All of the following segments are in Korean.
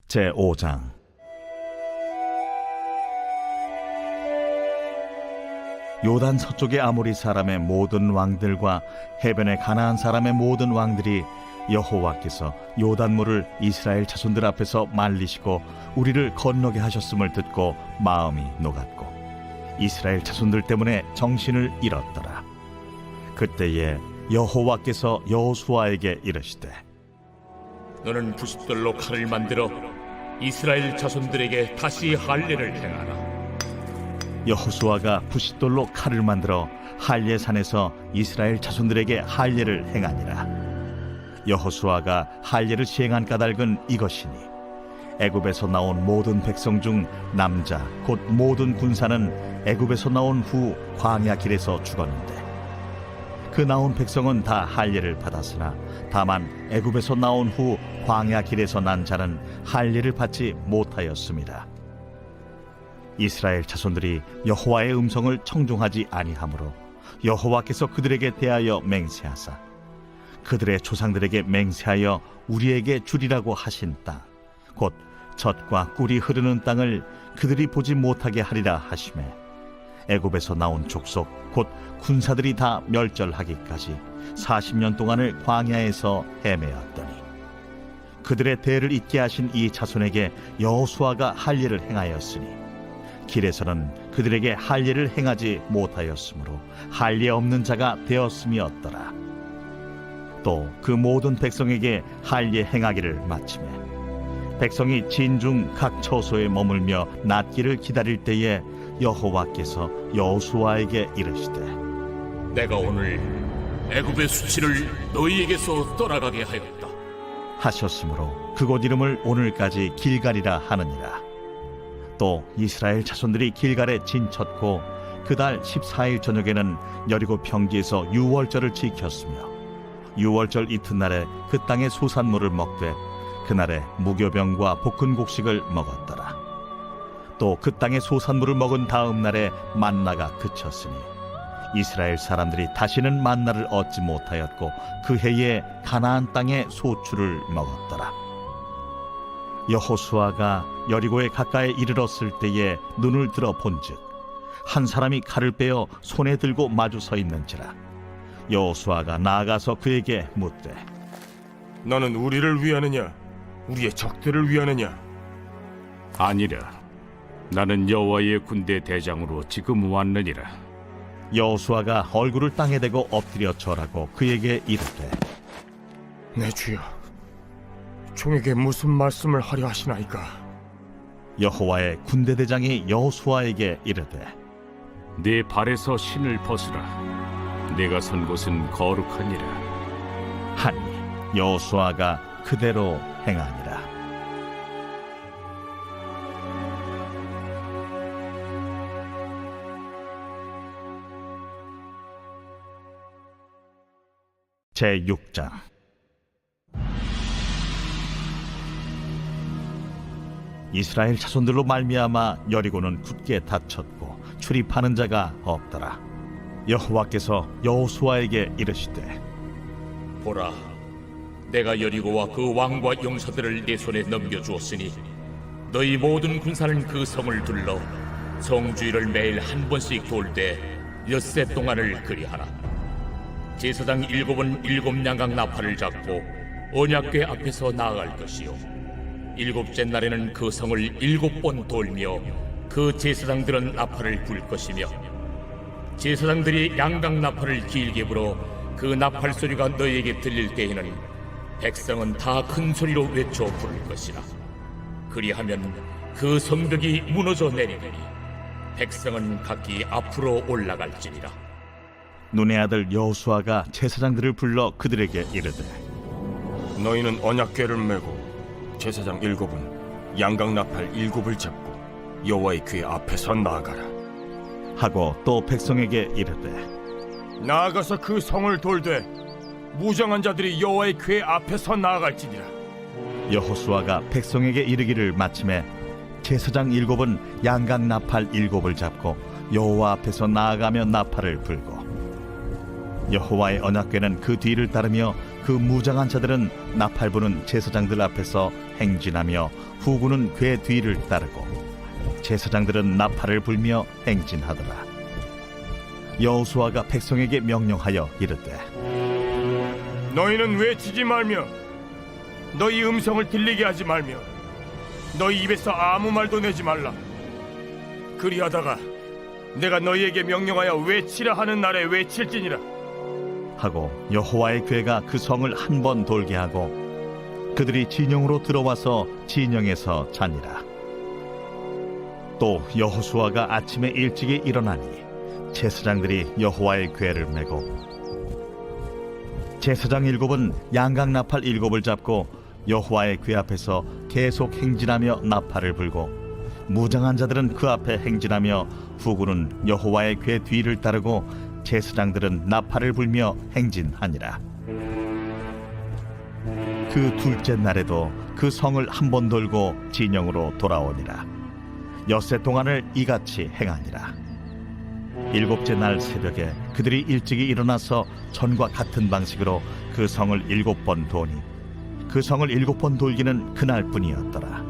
제5장. 요단 서쪽의 아모리 사람의 모든 왕들과 해변의 가나안 사람의 모든 왕들이 여호와께서 요단물을 이스라엘 자손들 앞에서 말리시고 우리를 건너게 하셨음을 듣고 마음이 녹았고 이스라엘 자손들 때문에 정신을 잃었더라. 그때에 여호와께서 여호수아에게 이르시되 너는 부싯돌로 칼을 만들어 이스라엘 자손들에게 다시 할례를 행하라. 여호수아가 부싯돌로 칼을 만들어 할례산에서 이스라엘 자손들에게 할례를 행하니라. 여호수아가 할례를 시행한 까닭은 이것이니 애굽에서 나온 모든 백성 중 남자 곧 모든 군사는 애굽에서 나온 후 광야 길에서 죽었는데 그 나온 백성은 다 할례를 받았으나 다만 애굽에서 나온 후 광야 길에서 난 자는 할례를 받지 못하였습니다. 이스라엘 자손들이 여호와의 음성을 청종하지 아니하므로 여호와께서 그들에게 대하여 맹세하사 그들의 조상들에게 맹세하여 우리에게 주리라고 하신 땅 곧 젖과 꿀이 흐르는 땅을 그들이 보지 못하게 하리라 하시매 애굽에서 나온 족속 곧 군사들이 다 멸절하기까지 40년 동안을 광야에서 헤매었더니 그들의 대를 잇게 하신 이 자손에게 여호수아가 할례를 행하였으니 길에서는 그들에게 할례를 행하지 못하였으므로 할례 없는 자가 되었음이었더라. 또 그 모든 백성에게 할례 행하기를 마치매 백성이 진중 각 처소에 머물며 낫기를 기다릴 때에 여호와께서 여호수아에게 이르시되 내가 오늘 애굽의 수치를 너희에게서 떠나가게 하였다 하셨으므로 그곳 이름을 오늘까지 길갈이라 하느니라. 또 이스라엘 자손들이 길갈에 진쳤고 그달 14일 저녁에는 여리고 평지에서 유월절을 지켰으며 유월절 이튿날에 그 땅의 소산물을 먹되 그날에 무교병과 볶은 곡식을 먹었더라. 또 그 땅의 소산물을 먹은 다음 날에 만나가 그쳤으니 이스라엘 사람들이 다시는 만나를 얻지 못하였고 그 해에 가나안 땅의 소출을 먹었더라. 여호수아가 여리고에 가까이 이르렀을 때에 눈을 들어 본즉 한 사람이 칼을 빼어 손에 들고 마주 서 있는지라. 여호수아가 나아가서 그에게 묻되 너는 우리를 위하느냐 우리의 적들을 위하느냐? 아니라 나는 여호와의 군대 대장으로 지금 왔느니라. 여호수아가 얼굴을 땅에 대고 엎드려 절하고 그에게 이르되 내 주여, 종에게 무슨 말씀을 하려 하시나이까? 여호와의 군대 대장이 여호수아에게 이르되 네 발에서 신을 벗으라. 내가 선 곳은 거룩하니라. 하니 여호수아가 그대로 행하니라. 제6장. 이스라엘 자손들로 말미암아 여리고는 굳게 닫혔고 출입하는 자가 없더라. 여호와께서 여호수아에게 이르시되 보라, 내가 여리고와 그 왕과 용사들을 내 손에 넘겨주었으니 너희 모든 군사는 그 성을 둘러 성주의를 매일 한 번씩 돌 때 엿새 동안을 그리하라. 제사장 7은 7 양각 나팔을 잡고 언약궤 앞에서 나아갈 것이요 7째 날에는 그 성을 7번 돌며 그 제사장들은 나팔을 불 것이며 제사장들이 양각 나팔을 길게 불어 그 나팔 소리가 너희에게 들릴 때에는 백성은 다 큰 소리로 외쳐 부를 것이라. 그리하면 그 성벽이 무너져 내리리니 백성은 각기 앞으로 올라갈지니라. 눈의 아들 여호수아가 제사장들을 불러 그들에게 이르되 너희는 언약궤를 메고 제사장 7은 양각 나팔 7을 잡고 여호와의 궤 앞에서 나아가라. 하고 또 백성에게 이르되 나아가서 그 성을 돌되 무장한 자들이 여호와의 궤 앞에서 나아갈지니라. 여호수아가 백성에게 이르기를 마침에 제사장 7은 양각 나팔 7을 잡고 여호와 앞에서 나아가며 나팔을 불고 여호와의 언약궤는 그 뒤를 따르며 그 무장한 자들은 나팔 부는 제사장들 앞에서 행진하며 후군은 궤 뒤를 따르고 제사장들은 나팔을 불며 행진하더라. 여호수아가 백성에게 명령하여 이르되 너희는 외치지 말며 너희 음성을 들리게 하지 말며 너희 입에서 아무 말도 내지 말라. 그리하다가 내가 너희에게 명령하여 외치라 하는 날에 외칠지니라. 하고 여호와의 궤가 그 성을 한 번 돌게 하고 그들이 진영으로 들어와서 진영에서 자니라. 또 여호수아가 아침에 일찍이 일어나니 제사장들이 여호와의 궤를 메고 제사장 7은 양각 나팔 7을 잡고 여호와의 궤 앞에서 계속 행진하며 나팔을 불고 무장한 자들은 그 앞에 행진하며 후군은 여호와의 궤 뒤를 따르고 제사장들은 나팔을 불며 행진하니라. 그 둘째 날에도 그 성을 한 번 돌고 진영으로 돌아오니라. 엿새 동안을 이같이 행하니라. 7째 날 새벽에 그들이 일찍이 일어나서 전과 같은 방식으로 그 성을 7번 도니 그 성을 7번 돌기는 그날뿐이었더라.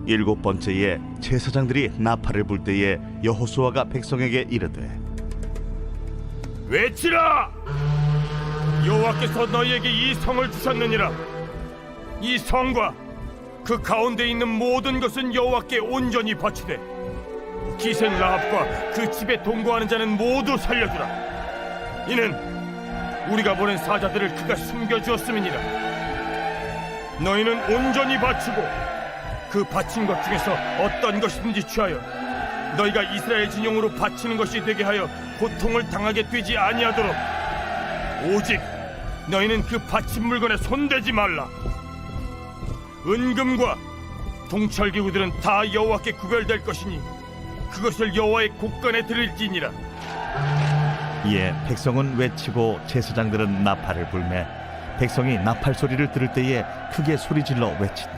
7번째에 제사장들이 나팔을 불 때에 여호수아가 백성에게 이르되 외치라! 여호와께서 너희에게 이 성을 주셨느니라. 이 성과 그 가운데 있는 모든 것은 여호와께 온전히 바치되 기생 라합과 그 집에 동거하는 자는 모두 살려주라. 이는 우리가 보낸 사자들을 그가 숨겨주었음이니라. 너희는 온전히 바치고 그 바친 것 중에서 어떤 것이든지 취하여 너희가 이스라엘 진영으로 바치는 것이 되게 하여 고통을 당하게 되지 아니하도록 오직 너희는 그 바친 물건에 손대지 말라. 은금과 동철기구들은 다 여호와께 구별될 것이니 그것을 여호와의 곳간에 드릴지니라. 이에 백성은 외치고 제사장들은 나팔을 불매 백성이 나팔 소리를 들을 때에 크게 소리질러 외치니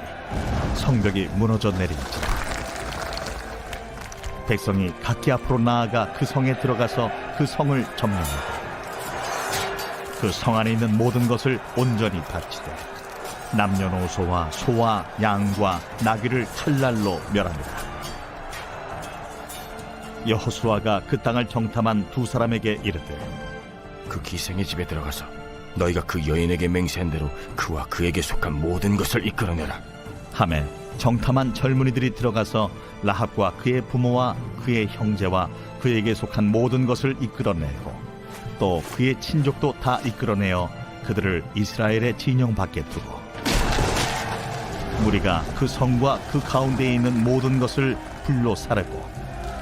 성벽이 무너져 내린지라. 백성이 각기 앞으로 나아가 그 성에 들어가서 그 성을 점령하고 그 성 안에 있는 모든 것을 온전히 바치되 남녀노소와 소와 양과 나귀를 칼날로 멸합니다. 여호수아가 그 땅을 정탐한 두 사람에게 이르되 그 기생의 집에 들어가서 너희가 그 여인에게 맹세한 대로 그와 그에게 속한 모든 것을 이끌어내라. 하매 정탐한 젊은이들이 들어가서 라합과 그의 부모와 그의 형제와 그에게 속한 모든 것을 이끌어내고 또 그의 친족도 다 이끌어내어 그들을 이스라엘의 진영 밖에 두고 무리가 그 성과 그 가운데에 있는 모든 것을 불로 사르고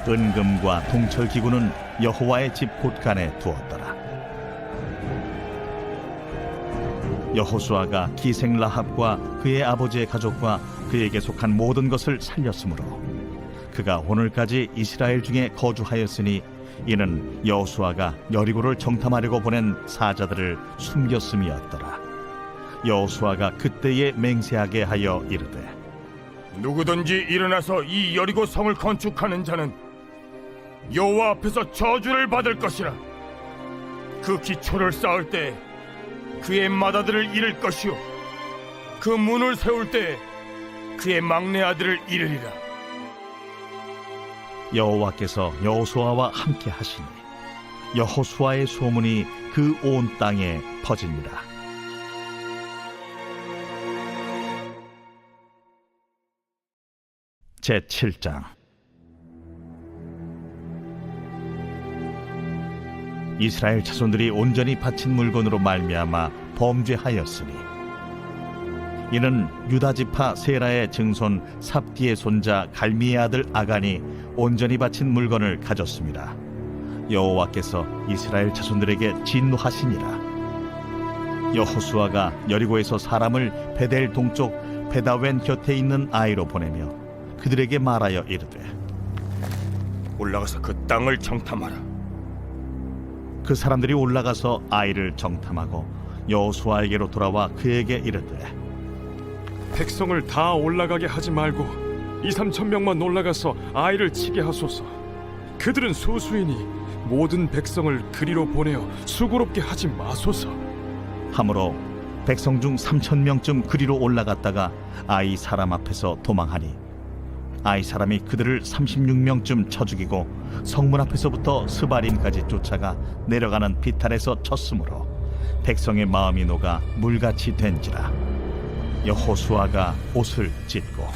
은금과 동철기구는 여호와의 집 곳간에 두었더라. 여호수아가 기생 라합과 그의 아버지의 가족과 그에게 속한 모든 것을 살렸으므로 그가 오늘까지 이스라엘 중에 거주하였으니 이는 여호수아가 여리고를 정탐하려고 보낸 사자들을 숨겼음이었더라. 여호수아가 그때에 맹세하게 하여 이르되 누구든지 일어나서 이 여리고 성을 건축하는 자는 여호와 앞에서 저주를 받을 것이라. 그 기초를 쌓을 때 그의 맏아들을 잃을 것이요 그 문을 세울 때 그의 막내 아들을 잃으리라. 여호와께서 여호수아와 함께 하시니 여호수아의 소문이 그 온 땅에 퍼지니라. 제7장. 이스라엘 자손들이 온전히 바친 물건으로 말미암아 범죄하였으니 이는 유다 지파 세라의 증손 삽디의 손자 갈미의 아들 아간이 온전히 바친 물건을 가졌습니다. 여호와께서 이스라엘 자손들에게 진노하시니라. 여호수아가 여리고에서 사람을 베델 동쪽 베다웬 곁에 있는 아이로 보내며 그들에게 말하여 이르되 올라가서 그 땅을 정탐하라. 그 사람들이 올라가서 아이를 정탐하고 여호수아에게로 돌아와 그에게 이르되 백성을 다 올라가게 하지 말고 2-3천 명만 올라가서 아이를 치게 하소서. 그들은 소수이니 모든 백성을 그리로 보내어 수고롭게 하지 마소서. 함으로 백성 중 3,000명쯤 그리로 올라갔다가 아이 사람 앞에서 도망하니 아이 사람이 그들을 36명쯤 쳐 죽이고 성문 앞에서부터 스바림까지 쫓아가 내려가는 비탈에서 쳤으므로 백성의 마음이 녹아 물같이 된지라. 여호수아가 옷을 찢고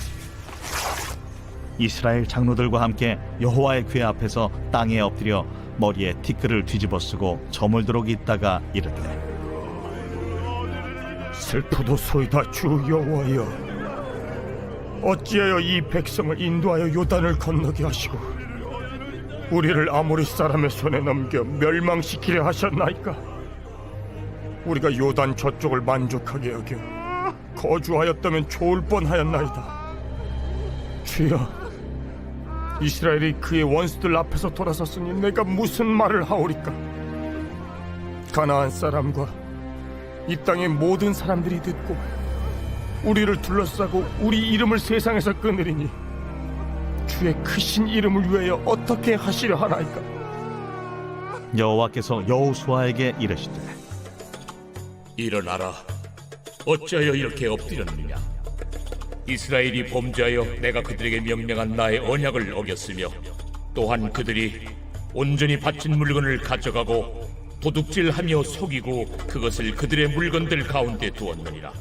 이스라엘 장로들과 함께 여호와의 궤 앞에서 땅에 엎드려 머리에 티끌을 뒤집어 쓰고 저물도록 있다가 이르되, 슬프도소이다 주 여호와여, 어찌하여 이 백성을 인도하여 요단을 건너게 하시고 우리를 아모리 사람의 손에 넘겨 멸망시키려 하셨나이까? 우리가 요단 저쪽을 만족하게 여겨 거주하였다면 좋을 뻔하였나이다. 주여, 이스라엘이 그의 원수들 앞에서 돌아섰으니 내가 무슨 말을 하오리까? 가나안 사람과 이 땅의 모든 사람들이 듣고 우리를 둘러싸고 우리 이름을 세상에서 끊으리니 주의 크신 이름을 위하여 어떻게 하시려 하나이까? 여호와께서 여호수아에게 이르시되, 일어나라. 어찌하여 이렇게 엎드렸느냐? 이스라엘이 범죄하여 내가 그들에게 명령한 나의 언약을 어겼으며 또한 그들이 온전히 바친 물건을 가져가고 도둑질하며 속이고 그것을 그들의 물건들 가운데 두었느니라.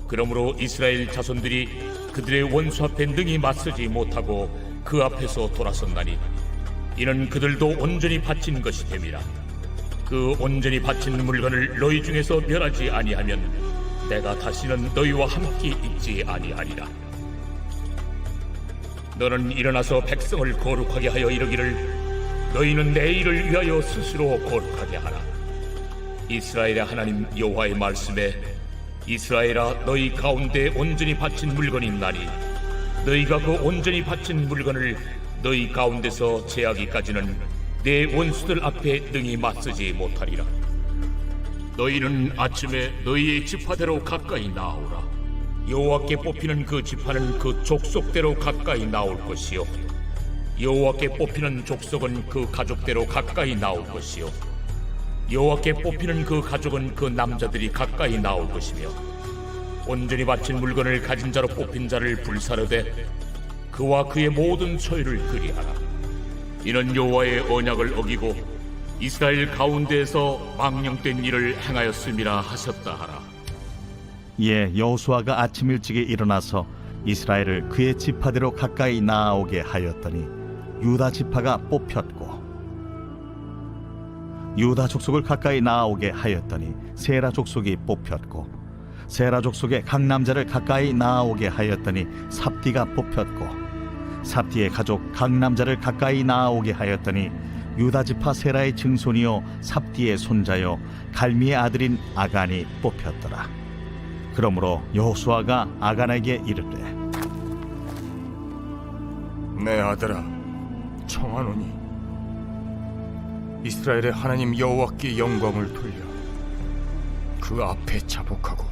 그러므로 이스라엘 자손들이 그들의 원수 앞에 능히 맞서지 못하고 그 앞에서 돌아섰나니 이는 그들도 온전히 바친 것이 됨이라. 그 온전히 바친 물건을 너희 중에서 멸하지 아니하면 내가 다시는 너희와 함께 있지 아니하리라. 너는 일어나서 백성을 거룩하게 하여 이르기를, 너희는 내 일을 위하여 스스로 거룩하게 하라. 이스라엘의 하나님 여호와의 말씀에, 이스라엘아, 너희 가운데 온전히 바친 물건이 있나니 너희가 그 온전히 바친 물건을 너희 가운데서 제하기까지는 내 원수들 앞에 능히 맞서지 못하리라. 너희는 아침에 너희의 지파대로 가까이 나오라. 여호와께 뽑히는 그 지파는 그 족속대로 가까이 나올 것이요, 여호와께 뽑히는 족속은 그 가족대로 가까이 나올 것이요, 여호와께 뽑히는 그 가족은 그 남자들이 가까이 나올 것이며, 온전히 바친 물건을 가진 자로 뽑힌 자를 불사르되 그와 그의 모든 소유를 그리하라. 이는 여호와의 언약을 어기고 이스라엘 가운데에서 망령된 일을 행하였음이라 하셨다 하라. 이에 여호수아가 아침 일찍에 일어나서 이스라엘을 그의 지파대로 가까이 나아오게 하였더니 유다 지파가 뽑혔고, 유다 족속을 가까이 나아오게 하였더니 세라 족속이 뽑혔고, 세라 족속의 각 남자를 가까이 나아오게 하였더니 삽디가 뽑혔고, 삽디의 가족 각 남자를 가까이 나아오게 하였더니 유다 지파 세라의 증손이요 삽디의 손자요 갈미의 아들인 아간이 뽑혔더라. 그러므로 여호수아가 아간에게 이르되, 내 아들아, 청하노니 이스라엘의 하나님 여호와께 영광을 돌려 그 앞에 자복하고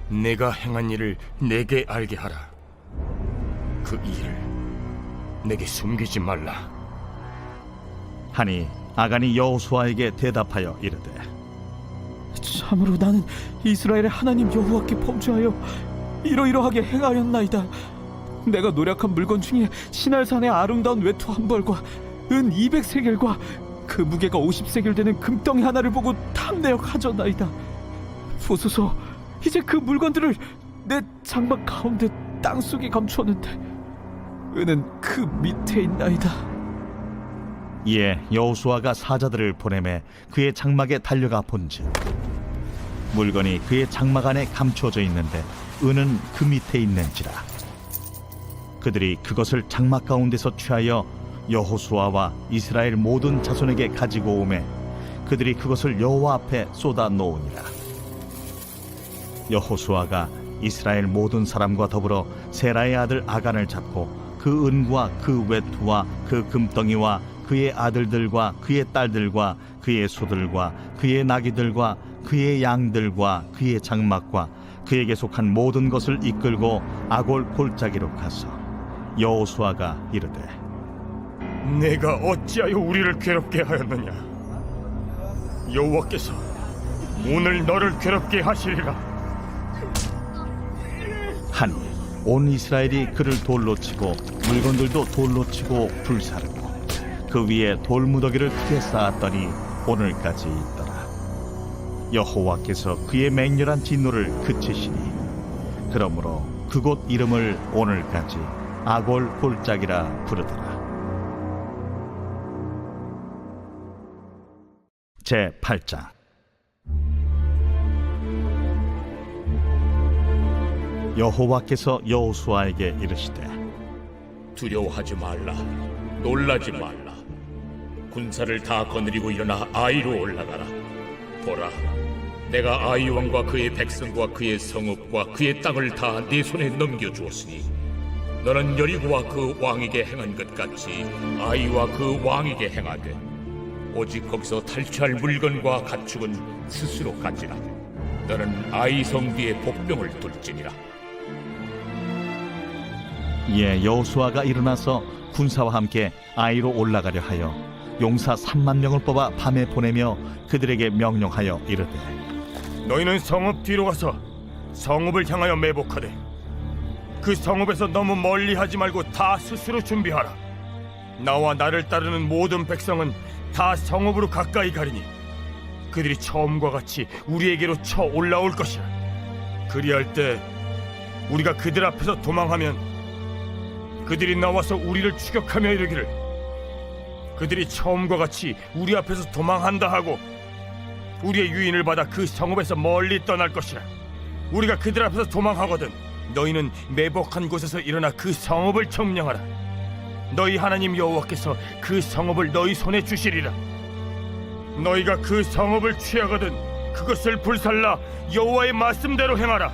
내가 행한 일을 내게 알게 하라. 그 일을 내게 숨기지 말라. 하니 아간이 여호수아에게 대답하여 이르되, 참으로 나는 이스라엘의 하나님 여호와께 범죄하여 이러이러하게 행하였나이다. 내가 노력한 물건 중에 시날산의 아름다운 외투 한 벌과 은 200세겔과 그 무게가 50세겔 되는 금덩이 하나를 보고 탐내어 가져나이다. 보소서, 이제 그 물건들을 내 장막 가운데 땅속에 감추었는데 은은 그 밑에 있나이다. 이에 여호수아가 사자들을 보내매 그의 장막에 달려가 본즉 물건이 그의 장막 안에 감추어져 있는데 은은 그 밑에 있는지라. 그들이 그것을 장막 가운데서 취하여 여호수아와 이스라엘 모든 자손에게 가지고 오매 그들이 그것을 여호와 앞에 쏟아 놓으니라. 여호수아가 이스라엘 모든 사람과 더불어 세라의 아들 아간을 잡고 그 은과 그 외투와 그 금덩이와 그의 아들들과 그의 딸들과 그의 소들과 그의 나귀들과 그의 양들과 그의 장막과 그에게 속한 모든 것을 이끌고 아골 골짜기로 가서 여호수아가 이르되, 내가 어찌하여 우리를 괴롭게 하였느냐? 여호와께서 오늘 너를 괴롭게 하시리라. 하니 온 이스라엘이 그를 돌로 치고 물건들도 돌로 치고 불사르고 그 위에 돌무더기를 크게 쌓았더니 오늘까지 있더라. 여호와께서 그의 맹렬한 진노를 그치시니 그러므로 그곳 이름을 오늘까지 아골 골짜기라 부르더라. 제 8장. 여호와께서 여호수아에게 이르시되 두려워하지 말라, 놀라지 말라. 군사를 다 거느리고 일어나 아이로 올라가라. 보라, 내가 아이 왕과 그의 백성과 그의 성읍과 그의 땅을 다 네 손에 넘겨주었으니 너는 여리고와 그 왕에게 행한 것 같이 아이와 그 왕에게 행하되 오직 거기서 탈취할 물건과 가축은 스스로 가지라. 너는 아이 성 뒤에 복병을 둘지니라. 이에 여호수아가 일어나서 군사와 함께 아이로 올라가려 하여 용사 3만 명을 뽑아 밤에 보내며 그들에게 명령하여 이르되 너희는 성읍 뒤로 가서 성읍을 향하여 매복하되 그 성읍에서 너무 멀리 하지 말고 다 스스로 준비하라. 나와 나를 따르는 모든 백성은 다 성읍으로 가까이 가리니 그들이 처음과 같이 우리에게로 쳐 올라올 것이라. 그리할 때 우리가 그들 앞에서 도망하면 그들이 나와서 우리를 추격하며 이르기를 그들이 처음과 같이 우리 앞에서 도망한다 하고 우리의 유인을 받아 그 성읍에서 멀리 떠날 것이라. 우리가 그들 앞에서 도망하거든 너희는 매복한 곳에서 일어나 그 성읍을 점령하라. 너희 하나님 여호와께서 그 성읍을 너희 손에 주시리라. 너희가 그 성읍을 취하거든 그것을 불살라 여호와의 말씀대로 행하라.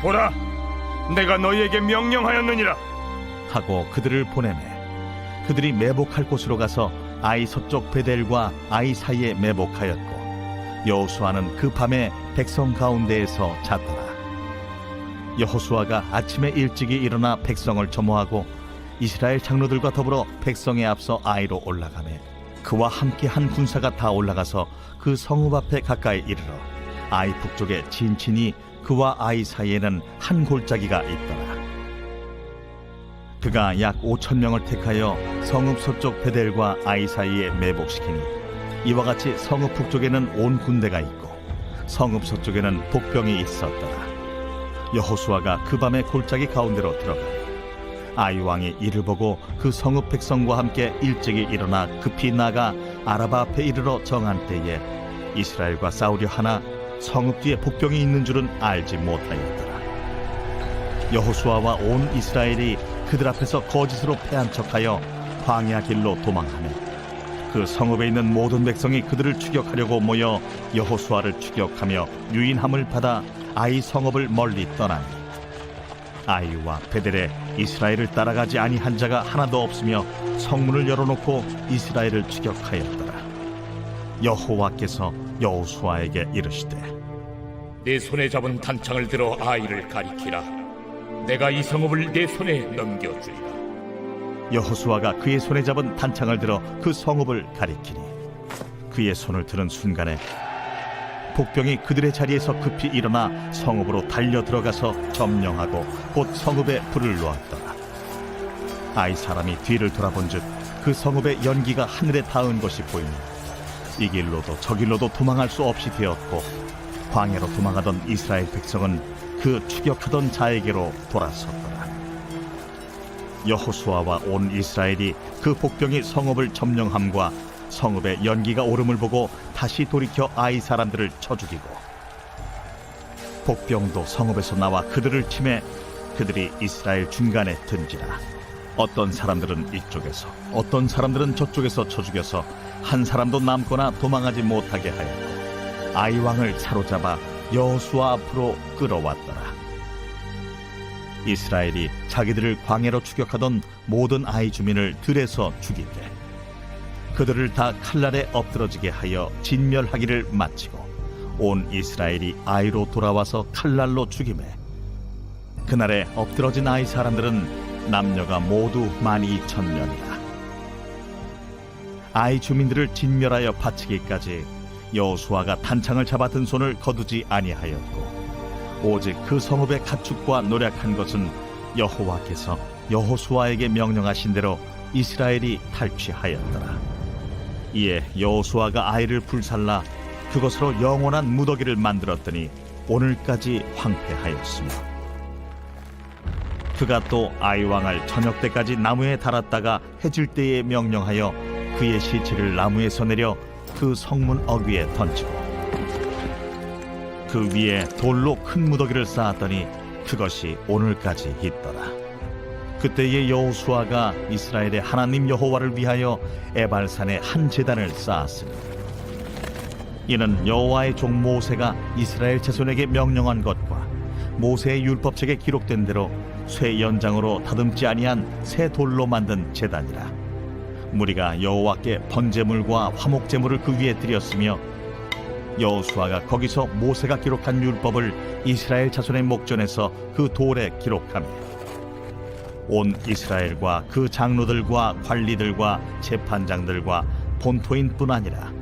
보라, 내가 너희에게 명령하였느니라. 하고 그들을 보내매 그들이 매복할 곳으로 가서 아이 서쪽 베델과 아이 사이에 매복하였고 여호수아는 그 밤에 백성 가운데에서 잤더라. 여호수아가 아침에 일찍이 일어나 백성을 점호하고 이스라엘 장로들과 더불어 백성에 앞서 아이로 올라가매 그와 함께 한 군사가 다 올라가서 그 성읍 앞에 가까이 이르러 아이 북쪽에 진친이 그와 아이 사이에는 한 골짜기가 있더라. 그가 약 5,000명을 택하여 성읍 서쪽 베델과 아이 사이에 매복시키니 이와 같이 성읍 북쪽에는 온 군대가 있고 성읍 서쪽에는 복병이 있었더라. 여호수아가 그 밤에 골짜기 가운데로 들어가니 아이 왕이 이를 보고 그 성읍 백성과 함께 일찍이 일어나 급히 나가 아라바 앞에 이르러 정한 때에 이스라엘과 싸우려 하나 성읍 뒤에 복병이 있는 줄은 알지 못하였더라. 여호수아와 온 이스라엘이 그들 앞에서 거짓으로 패한 척하여 광야 길로 도망하며 그 성읍에 있는 모든 백성이 그들을 추격하려고 모여 여호수아를 추격하며 유인함을 받아 아이 성읍을 멀리 떠나니 아이와 베델에 이스라엘을 따라가지 아니한 자가 하나도 없으며 성문을 열어놓고 이스라엘을 추격하였더라. 여호와께서 여호수아에게 이르시되 내 손에 잡은 단창을 들어 아이를 가리키라. 내가 이 성읍을 내 손에 넘겨주리라. 여호수아가 그의 손에 잡은 단창을 들어 그 성읍을 가리키니 그의 손을 드는 순간에 복병이 그들의 자리에서 급히 일어나 성읍으로 달려 들어가서 점령하고 곧 성읍에 불을 놓았더라. 아이 사람이 뒤를 돌아본즉 그 성읍의 연기가 하늘에 닿은 것이 보이니 이 길로도 저 길로도 도망할 수 없이 되었고 광야로 도망하던 이스라엘 백성은 그 추격하던 자에게로 돌아섰더라. 여호수아와 온 이스라엘이 그 복병이 성읍을 점령함과 성읍의 연기가 오름을 보고 다시 돌이켜 아이 사람들을 쳐 죽이고 복병도 성읍에서 나와 그들을 치매 그들이 이스라엘 중간에 든지라. 어떤 사람들은 이쪽에서 어떤 사람들은 저쪽에서 쳐 죽여서 한 사람도 남거나 도망하지 못하게 하였고 아이 왕을 사로잡아 여호수아 앞으로 끌어왔더라. 이스라엘이 자기들을 광야로 추격하던 모든 아이 주민을 들에서 죽이되 그들을 다 칼날에 엎드러지게 하여 진멸하기를 마치고 온 이스라엘이 아이로 돌아와서 칼날로 죽이매 그날에 엎드러진 아이 사람들은 남녀가 모두 12,000명이라. 아이 주민들을 진멸하여 바치기까지 여호수아가 단창을 잡아 든 손을 거두지 아니하였고 오직 그 성읍의 가축과 노략한 것은 여호와께서 여호수아에게 명령하신 대로 이스라엘이 탈취하였더라. 이에 여호수아가 아이를 불살라 그것으로 영원한 무더기를 만들었더니 오늘까지 황폐하였으며 그가 또 아이 왕을 저녁 때까지 나무에 달았다가 해질 때에 명령하여 그의 시체를 나무에서 내려 그 성문 어귀에 던지고 그 위에 돌로 큰 무더기를 쌓았더니 그것이 오늘까지 있더라. 그때에 여호수아가 이스라엘의 하나님 여호와를 위하여 에발산에 한 제단을 쌓았으니 이는 여호와의 종 모세가 이스라엘 자손에게 명령한 것과 모세의 율법책에 기록된 대로 쇠 연장으로 다듬지 아니한 새 돌로 만든 제단이라. 무리가 여호와께 번제물과 화목제물을 그 위에 드렸으며 여호수아가 거기서 모세가 기록한 율법을 이스라엘 자손의 목전에서 그 돌에 기록하며 온 이스라엘과 그 장로들과 관리들과 재판장들과 본토인뿐 아니라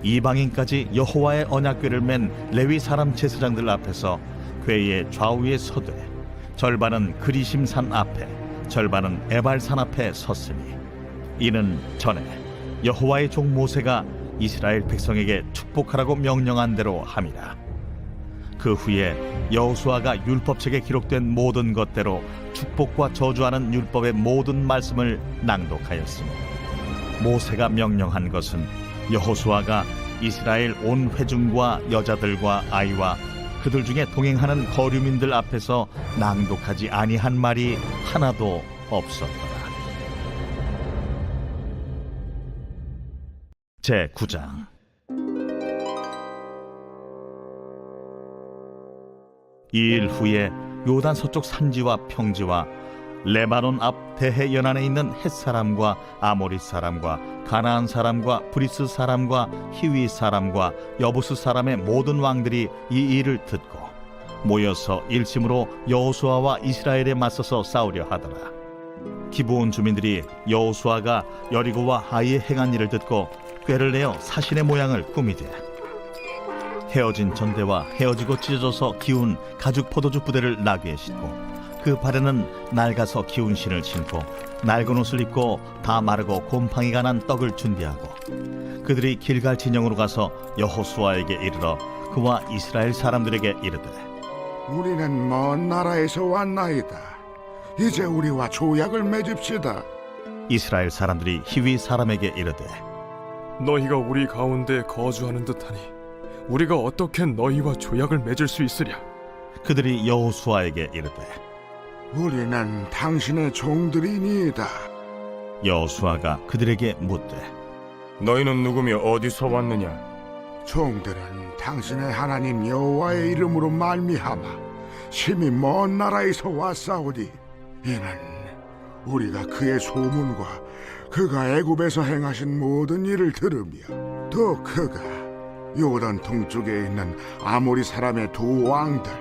이방인까지 여호와의 언약궤를 맨 레위 사람 제사장들 앞에서 궤의 좌우에 서되 절반은 그리심산 앞에 절반은 에발산 앞에 섰으니 이는 전에 여호와의 종 모세가 이스라엘 백성에게 축복하라고 명령한 대로 함이라. 그 후에 여호수아가 율법책에 기록된 모든 것대로 축복과 저주하는 율법의 모든 말씀을 낭독하였으니 모세가 명령한 것은 여호수아가 이스라엘 온 회중과 여자들과 아이와 그들 중에 동행하는 거류민들 앞에서 낭독하지 아니한 말이 하나도 없었더라. 제9장 이일 후에 요단 서쪽 산지와 평지와 레바논 앞 대해 연안에 있는 헷 사람과 아모리 사람과 가나안 사람과 브리스 사람과 히위 사람과 여부스 사람의 모든 왕들이 이 일을 듣고 모여서 일심으로 여호수아와 이스라엘에 맞서서 싸우려 하더라. 기브온 주민들이 여호수아가 여리고와 하이에 행한 일을 듣고 꾀를 내어 사신의 모양을 꾸미되 헤어진 전대와 헤어지고 찢어져서 기운 가죽 포도주 부대를 나귀에 싣고 그 발에는 낡아서 기운 신을 신고 낡은 옷을 입고 다 마르고 곰팡이가 난 떡을 준비하고 그들이 길갈 진영으로 가서 여호수아에게 이르러 그와 이스라엘 사람들에게 이르되 우리는 먼 나라에서 왔나이다. 이제 우리와 조약을 맺읍시다. 이스라엘 사람들이 히위 사람에게 이르되 너희가 우리 가운데 거주하는 듯하니 우리가 어떻게 너희와 조약을 맺을 수 있으랴? 그들이 여호수아에게 이르되 우리는 당신의 종들이니이다. 여호수아가 그들에게 묻되 너희는 누구며 어디서 왔느냐? 종들은 당신의 하나님 여호와의 이름으로 말미암아 심히 먼 나라에서 왔사오니 이는 우리가 그의 소문과 그가 애굽에서 행하신 모든 일을 들으며 또 그가 요단 동쪽에 있는 아모리 사람의 두 왕들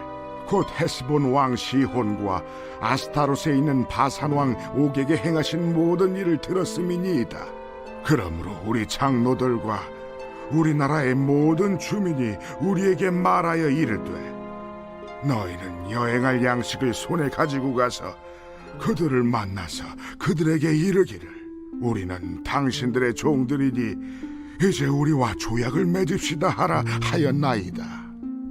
곧 헤스본 왕 시혼과 아스타롯에 있는 바산 왕 옥에게 행하신 모든 일을 들었음이니이다. 그러므로 우리 장로들과 우리나라의 모든 주민이 우리에게 말하여 이르되 너희는 여행할 양식을 손에 가지고 가서 그들을 만나서 그들에게 이르기를 우리는 당신들의 종들이니 이제 우리와 조약을 맺읍시다 하라 하였나이다.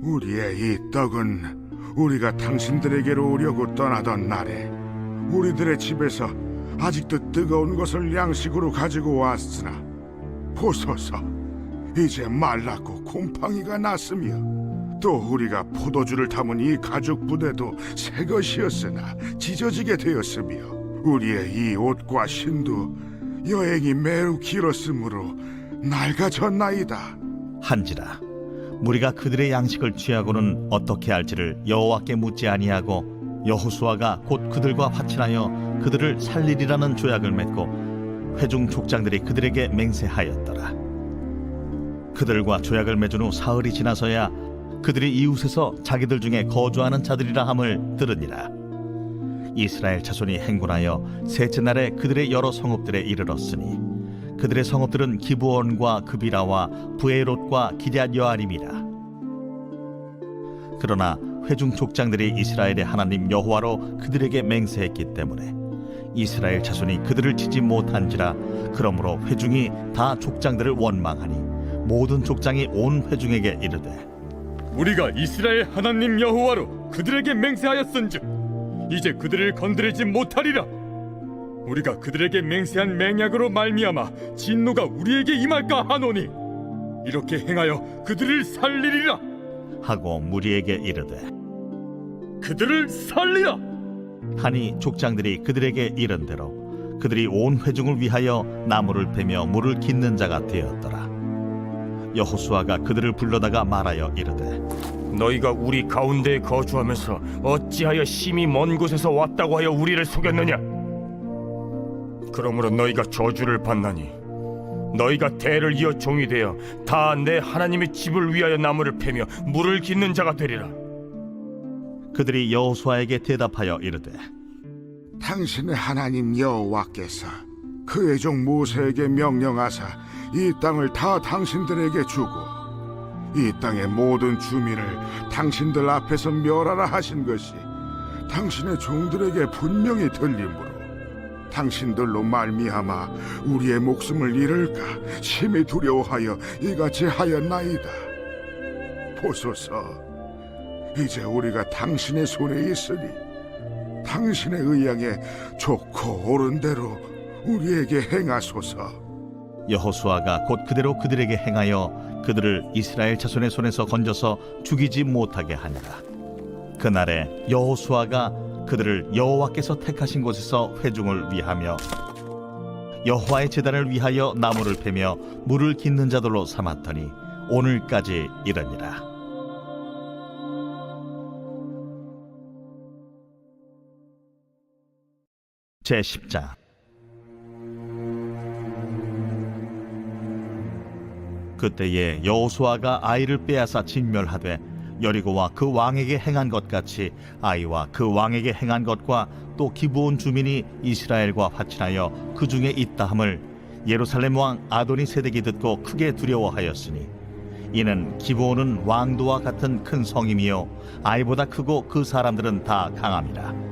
우리의 이 떡은 우리가 당신들에게로 오려고 떠나던 날에 우리들의 집에서 아직도 뜨거운 것을 양식으로 가지고 왔으나 보소서 이제 말랐고 곰팡이가 났으며 또 우리가 포도주를 담은 이 가죽 부대도 새 것이었으나 찢어지게 되었으며 우리의 이 옷과 신도 여행이 매우 길었으므로 낡아졌나이다. 한지라 무리가 그들의 양식을 취하고는 어떻게 할지를 여호와께 묻지 아니하고 여호수아가 곧 그들과 화친하여 그들을 살리리라는 조약을 맺고 회중 족장들이 그들에게 맹세하였더라. 그들과 조약을 맺은 후 사흘이 지나서야 그들이 이웃에서 자기들 중에 거주하는 자들이라 함을 들으니라. 이스라엘 자손이 행군하여 셋째 날에 그들의 여러 성읍들에 이르렀으니 그들의 성읍들은 기브온과 그비라와 부에롯과 기럇 여아림이라. 그러나 회중 족장들이 이스라엘의 하나님 여호와로 그들에게 맹세했기 때문에 이스라엘 자손이 그들을 치지 못한지라. 그러므로 회중이 다 족장들을 원망하니 모든 족장이 온 회중에게 이르되 우리가 이스라엘 하나님 여호와로 그들에게 맹세하였은즉 이제 그들을 건드리지 못하리라. 우리가 그들에게 맹세한 맹약으로 말미암아 진노가 우리에게 임할까 하노니 이렇게 행하여 그들을 살리리라. 하고 무리에게 이르되 그들을 살리라. 하니 족장들이 그들에게 이른대로 그들이 온 회중을 위하여 나무를 베며 물을 깃는 자가 되었더라. 여호수아가 그들을 불러다가 말하여 이르되 너희가 우리 가운데에 거주하면서 어찌하여 심히 먼 곳에서 왔다고 하여 우리를 속였느냐? 그러므로 너희가 저주를 받나니 너희가 대를 이어 종이 되어 다 내 하나님의 집을 위하여 나무를 패며 물을 깃는 자가 되리라. 그들이 여호수아에게 대답하여 이르되 당신의 하나님 여호와께서 그의 종 모세에게 명령하사 이 땅을 다 당신들에게 주고 이 땅의 모든 주민을 당신들 앞에서 멸하라 하신 것이 당신의 종들에게 분명히 들리므로 당신들로 말미암아 우리의 목숨을 잃을까 심히 두려워하여 이같이 하였나이다. 보소서, 이제 우리가 당신의 손에 있으니 당신의 의향에 좋고 옳은 대로 우리에게 행하소서. 여호수아가 곧 그대로 그들에게 행하여 그들을 이스라엘 자손의 손에서 건져서 죽이지 못하게 하니라. 그날에 여호수아가 그들을 여호와께서 택하신 곳에서 회중을 위하며 여호와의 제단을 위하여 나무를 패며 물을 깃는 자들로 삼았더니 오늘까지 이르니라. 제10장. 그때에 여호수아가 아이를 빼앗아 진멸하되 여리고와 그 왕에게 행한 것 같이 아이와 그 왕에게 행한 것과 또 기브온 주민이 이스라엘과 화친하여 그 중에 있다함을 예루살렘 왕 아도니세덱이 듣고 크게 두려워하였으니 이는 기브온은 왕도와 같은 큰 성임이요 아이보다 크고 그 사람들은 다 강함이라.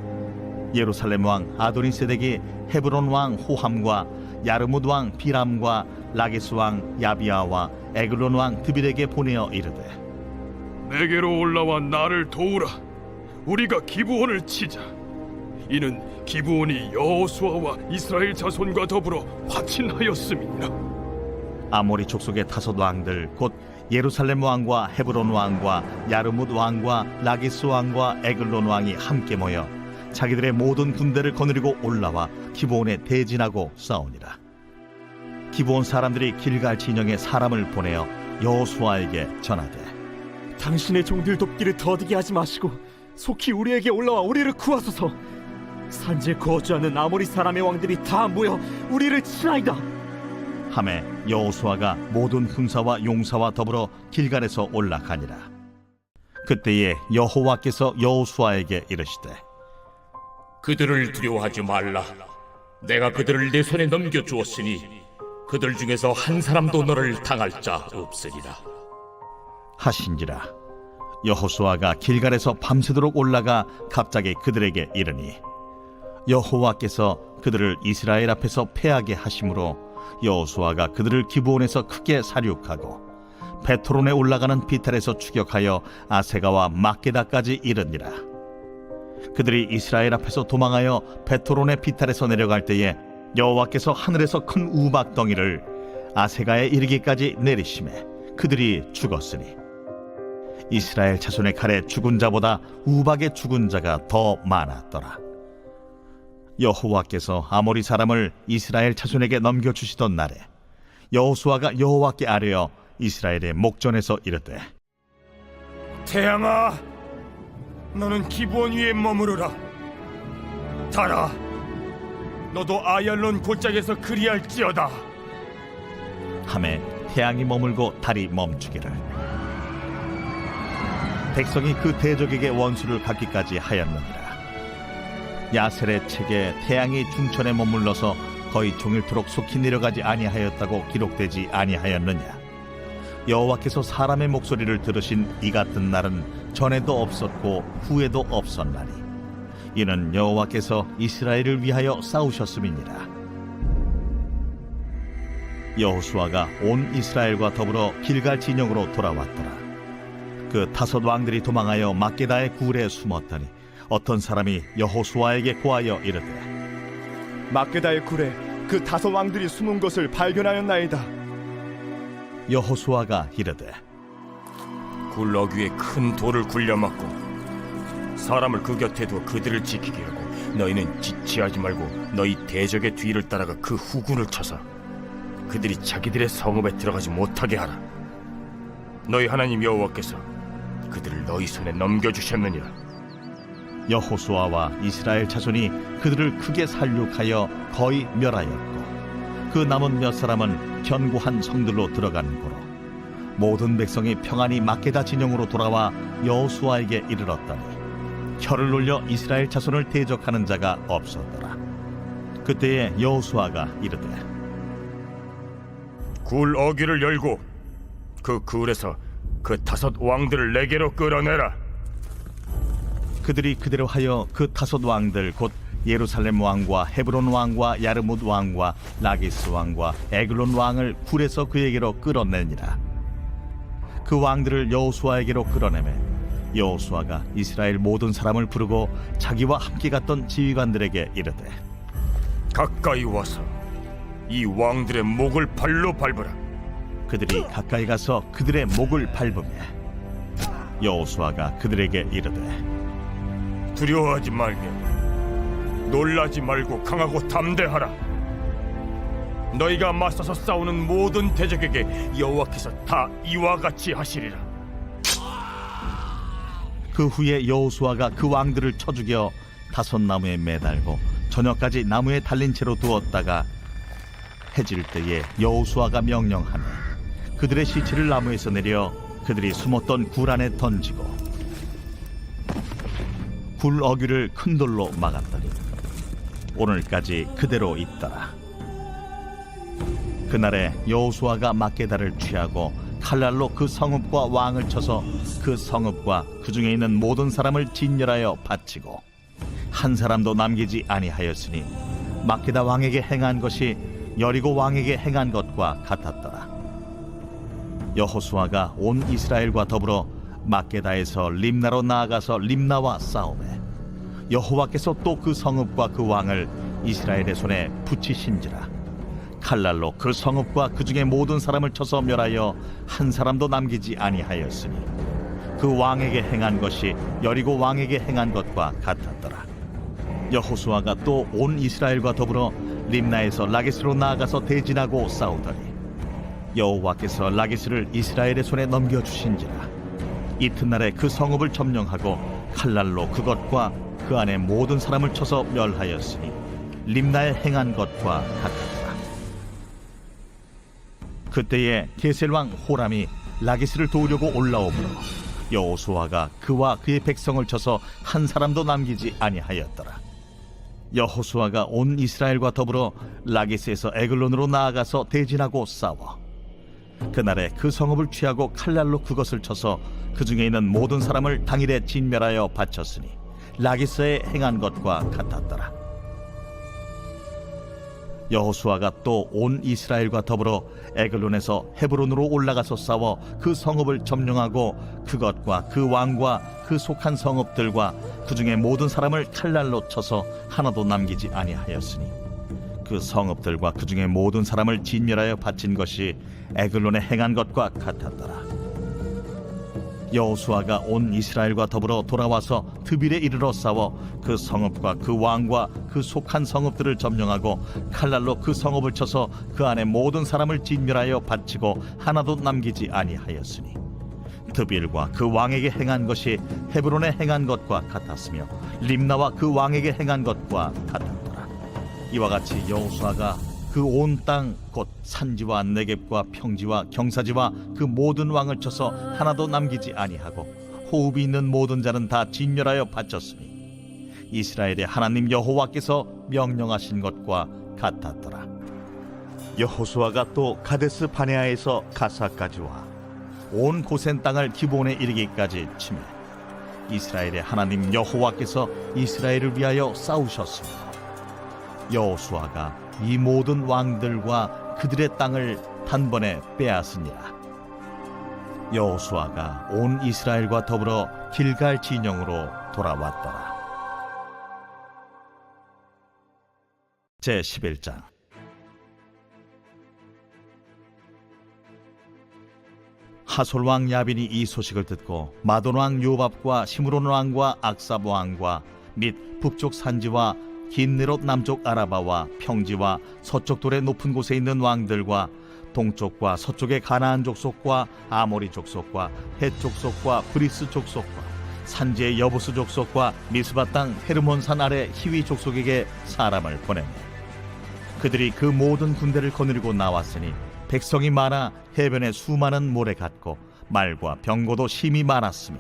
예루살렘 왕 아도니세덱이 헤브론 왕 호함과 야르뭇 왕 비람과 라기스 왕 야비아와 에글론 왕 드빌에게 보내어 이르되 내게로 올라와 나를 도우라. 우리가 기브온을 치자. 이는 기브온이 여호수아와 이스라엘 자손과 더불어 화친하였음이니라. 아모리 족속의 다섯 왕들 곧 예루살렘 왕과 헤브론 왕과 야르뭇 왕과 라기스 왕과 에글론 왕이 함께 모여 자기들의 모든 군대를 거느리고 올라와 기브온에 대진하고 싸우니라. 기브온 사람들이 길갈 진영에 사람을 보내어 여호수아에게 전하되 당신의 종들 돕기를 더디게 하지 마시고 속히 우리에게 올라와 우리를 구하소서. 산지에 거주하는 아모리 사람의 왕들이 다 모여 우리를 치나이다. 하매 여호수아가 모든 군사와 용사와 더불어 길갈에서 올라가니라. 그때에 여호와께서 여호수아에게 이르시되 그들을 두려워하지 말라. 내가 그들을 내 손에 넘겨주었으니 그들 중에서 한 사람도 너를 당할 자 없으리라 하신지라. 여호수아가 길갈에서 밤새도록 올라가 갑자기 그들에게 이르니 여호와께서 그들을 이스라엘 앞에서 패하게 하심으로 여호수아가 그들을 기브온에서 크게 사륙하고 베토론에 올라가는 비탈에서 추격하여 아세가와 막게다까지 이르니라. 그들이 이스라엘 앞에서 도망하여 베토론의 비탈에서 내려갈 때에 여호와께서 하늘에서 큰 우박덩이를 아세가에 이르기까지 내리심에 그들이 죽었으니 이스라엘 자손의 칼에 죽은 자보다 우박에 죽은 자가 더 많았더라. 여호와께서 아모리 사람을 이스라엘 자손에게 넘겨주시던 날에 여호수아가 여호와께 아뢰어 이스라엘의 목전에서 이르되 태양아, 너는 기브온 위에 머무르라. 달아, 너도 아얄론 골짜기에서 그리할지어다. 하매 태양이 머물고 달이 멈추기를 백성이 그 대적에게 원수를 갚기까지 하였느니라. 야셀의 책에 태양이 중천에 머물러서 거의 종일토록 속히 내려가지 아니하였다고 기록되지 아니하였느냐? 여호와께서 사람의 목소리를 들으신 이 같은 날은 전에도 없었고 후에도 없었나니 이는 여호와께서 이스라엘을 위하여 싸우셨음이니라. 여호수아가 온 이스라엘과 더불어 길갈 진영으로 돌아왔더라. 그 다섯 왕들이 도망하여 막게다의 굴에 숨었더니 어떤 사람이 여호수아에게 고하여 이르되 막게다의 굴에 그 다섯 왕들이 숨은 것을 발견하였나이다. 여호수아가 이르되 굴 어귀에 큰 돌을 굴려막고 사람을 그 곁에 두어 그들을 지키게 하고 너희는 지체하지 말고 너희 대적의 뒤를 따라가 그 후군을 쳐서 그들이 자기들의 성읍에 들어가지 못하게 하라. 너희 하나님 여호와께서 그들을 너희 손에 넘겨주셨느니라. 여호수아와 이스라엘 자손이 그들을 크게 살육하여 거의 멸하였고 그 남은 몇 사람은 견고한 성들로 들어간 고로 모든 백성이 평안히 막게다 진영으로 돌아와 여호수아에게 이르렀더니 혀를 놀려 이스라엘 자손을 대적하는 자가 없었더라. 그때에 여호수아가 이르되 굴 어귀를 열고 그 굴에서 그 다섯 왕들을 내게로 끌어내라. 그들이 그대로 하여 그 다섯 왕들 곧 예루살렘 왕과 헤브론 왕과 야르뭇 왕과 라기스 왕과 에글론 왕을 굴에서 그에게로 끌어내니라. 그 왕들을 여호수아에게로 끌어내매 여호수아가 이스라엘 모든 사람을 부르고 자기와 함께 갔던 지휘관들에게 이르되 가까이 와서 이 왕들의 목을 발로 밟으라. 그들이 가까이 가서 그들의 목을 밟으며 여호수아가 그들에게 이르되 두려워하지 말며 놀라지 말고 강하고 담대하라. 너희가 맞서서 싸우는 모든 대적에게 여호와께서 다 이와 같이 하시리라. 그 후에 여호수아가 그 왕들을 쳐 죽여 다섯 나무에 매달고 저녁까지 나무에 달린 채로 두었다가 해질 때에 여호수아가 명령하며 그들의 시체를 나무에서 내려 그들이 숨었던 굴 안에 던지고 굴 어귀를 큰 돌로 막았더니 오늘까지 그대로 있더라. 그날에 여호수아가 막게다를 취하고 칼날로 그 성읍과 왕을 쳐서 그 성읍과 그 중에 있는 모든 사람을 진멸하여 바치고 한 사람도 남기지 아니하였으니 막게다 왕에게 행한 것이 여리고 왕에게 행한 것과 같았더라. 여호수아가 온 이스라엘과 더불어 막게다에서 림나로 나아가서 림나와 싸우매 여호와께서 또 그 성읍과 그 왕을 이스라엘의 손에 붙이신지라. 칼날로 그 성읍과 그 중에 모든 사람을 쳐서 멸하여 한 사람도 남기지 아니하였으니 그 왕에게 행한 것이 여리고 왕에게 행한 것과 같았더라. 여호수아가 또 온 이스라엘과 더불어 림나에서 라기스로 나아가서 대진하고 싸우더니 여호와께서 라기스를 이스라엘의 손에 넘겨주신지라. 이튿날에 그 성읍을 점령하고 칼날로 그것과 그 안에 모든 사람을 쳐서 멸하였으니 림나에 행한 것과 같았더라. 그때에 게셀 왕 호람이 라기스를 도우려고 올라오므로 여호수아가 그와 그의 백성을 쳐서 한 사람도 남기지 아니하였더라. 여호수아가 온 이스라엘과 더불어 라기스에서 에글론으로 나아가서 대진하고 싸워 그날에 그 성읍을 취하고 칼날로 그것을 쳐서 그 중에 있는 모든 사람을 당일에 진멸하여 바쳤으니 라기스에 행한 것과 같았더라. 여호수아가 또 온 이스라엘과 더불어 에글론에서 헤브론으로 올라가서 싸워 그 성읍을 점령하고 그것과 그 왕과 그 속한 성읍들과 그 중에 모든 사람을 칼날로 쳐서 하나도 남기지 아니하였으니 그 성읍들과 그 중에 모든 사람을 진멸하여 바친 것이 에글론에 행한 것과 같았더라. 여호수아가 온 이스라엘과 더불어 돌아와서 드빌에 이르러 싸워 그 성읍과 그 왕과 그 속한 성읍들을 점령하고 칼날로 그 성읍을 쳐서 그 안에 모든 사람을 진멸하여 바치고 하나도 남기지 아니하였으니 드빌과 그 왕에게 행한 것이 헤브론에 행한 것과 같았으며 림나와 그 왕에게 행한 것과 같았더라. 이와 같이 여호수아가 그 온 땅 곧 산지와 네겝과 평지와 경사지와 그 모든 왕을 쳐서 하나도 남기지 아니하고 호흡이 있는 모든 자는 다 진멸하여 바쳤으니 이스라엘의 하나님 여호와께서 명령하신 것과 같았더라. 여호수아가 또 가데스 바네아에서 가사까지 와 온 고센 땅을 기본에 이르기까지 치매 이스라엘의 하나님 여호와께서 이스라엘을 위하여 싸우셨습니다. 여호수아가 이 모든 왕들과 그들의 땅을 단번에 빼앗으니라. 여호수아가 온 이스라엘과 더불어 길갈 진영으로 돌아왔더라. 제 11장. 하솔 왕 야빈이 이 소식을 듣고 마돈 왕 요밥과 시므론 왕과 악삽 왕과 및 북쪽 산지와 긴네롯 남쪽 아라바와 평지와 서쪽 돌의 높은 곳에 있는 왕들과 동쪽과 서쪽의 가나안 족속과 아모리 족속과 헷 족속과 브리스 족속과 산지의 여부스 족속과 미스바 땅 헤르몬산 아래 히위 족속에게 사람을 보내매 그들이 그 모든 군대를 거느리고 나왔으니 백성이 많아 해변에 수많은 모래 같고 말과 병거도 심히 많았으며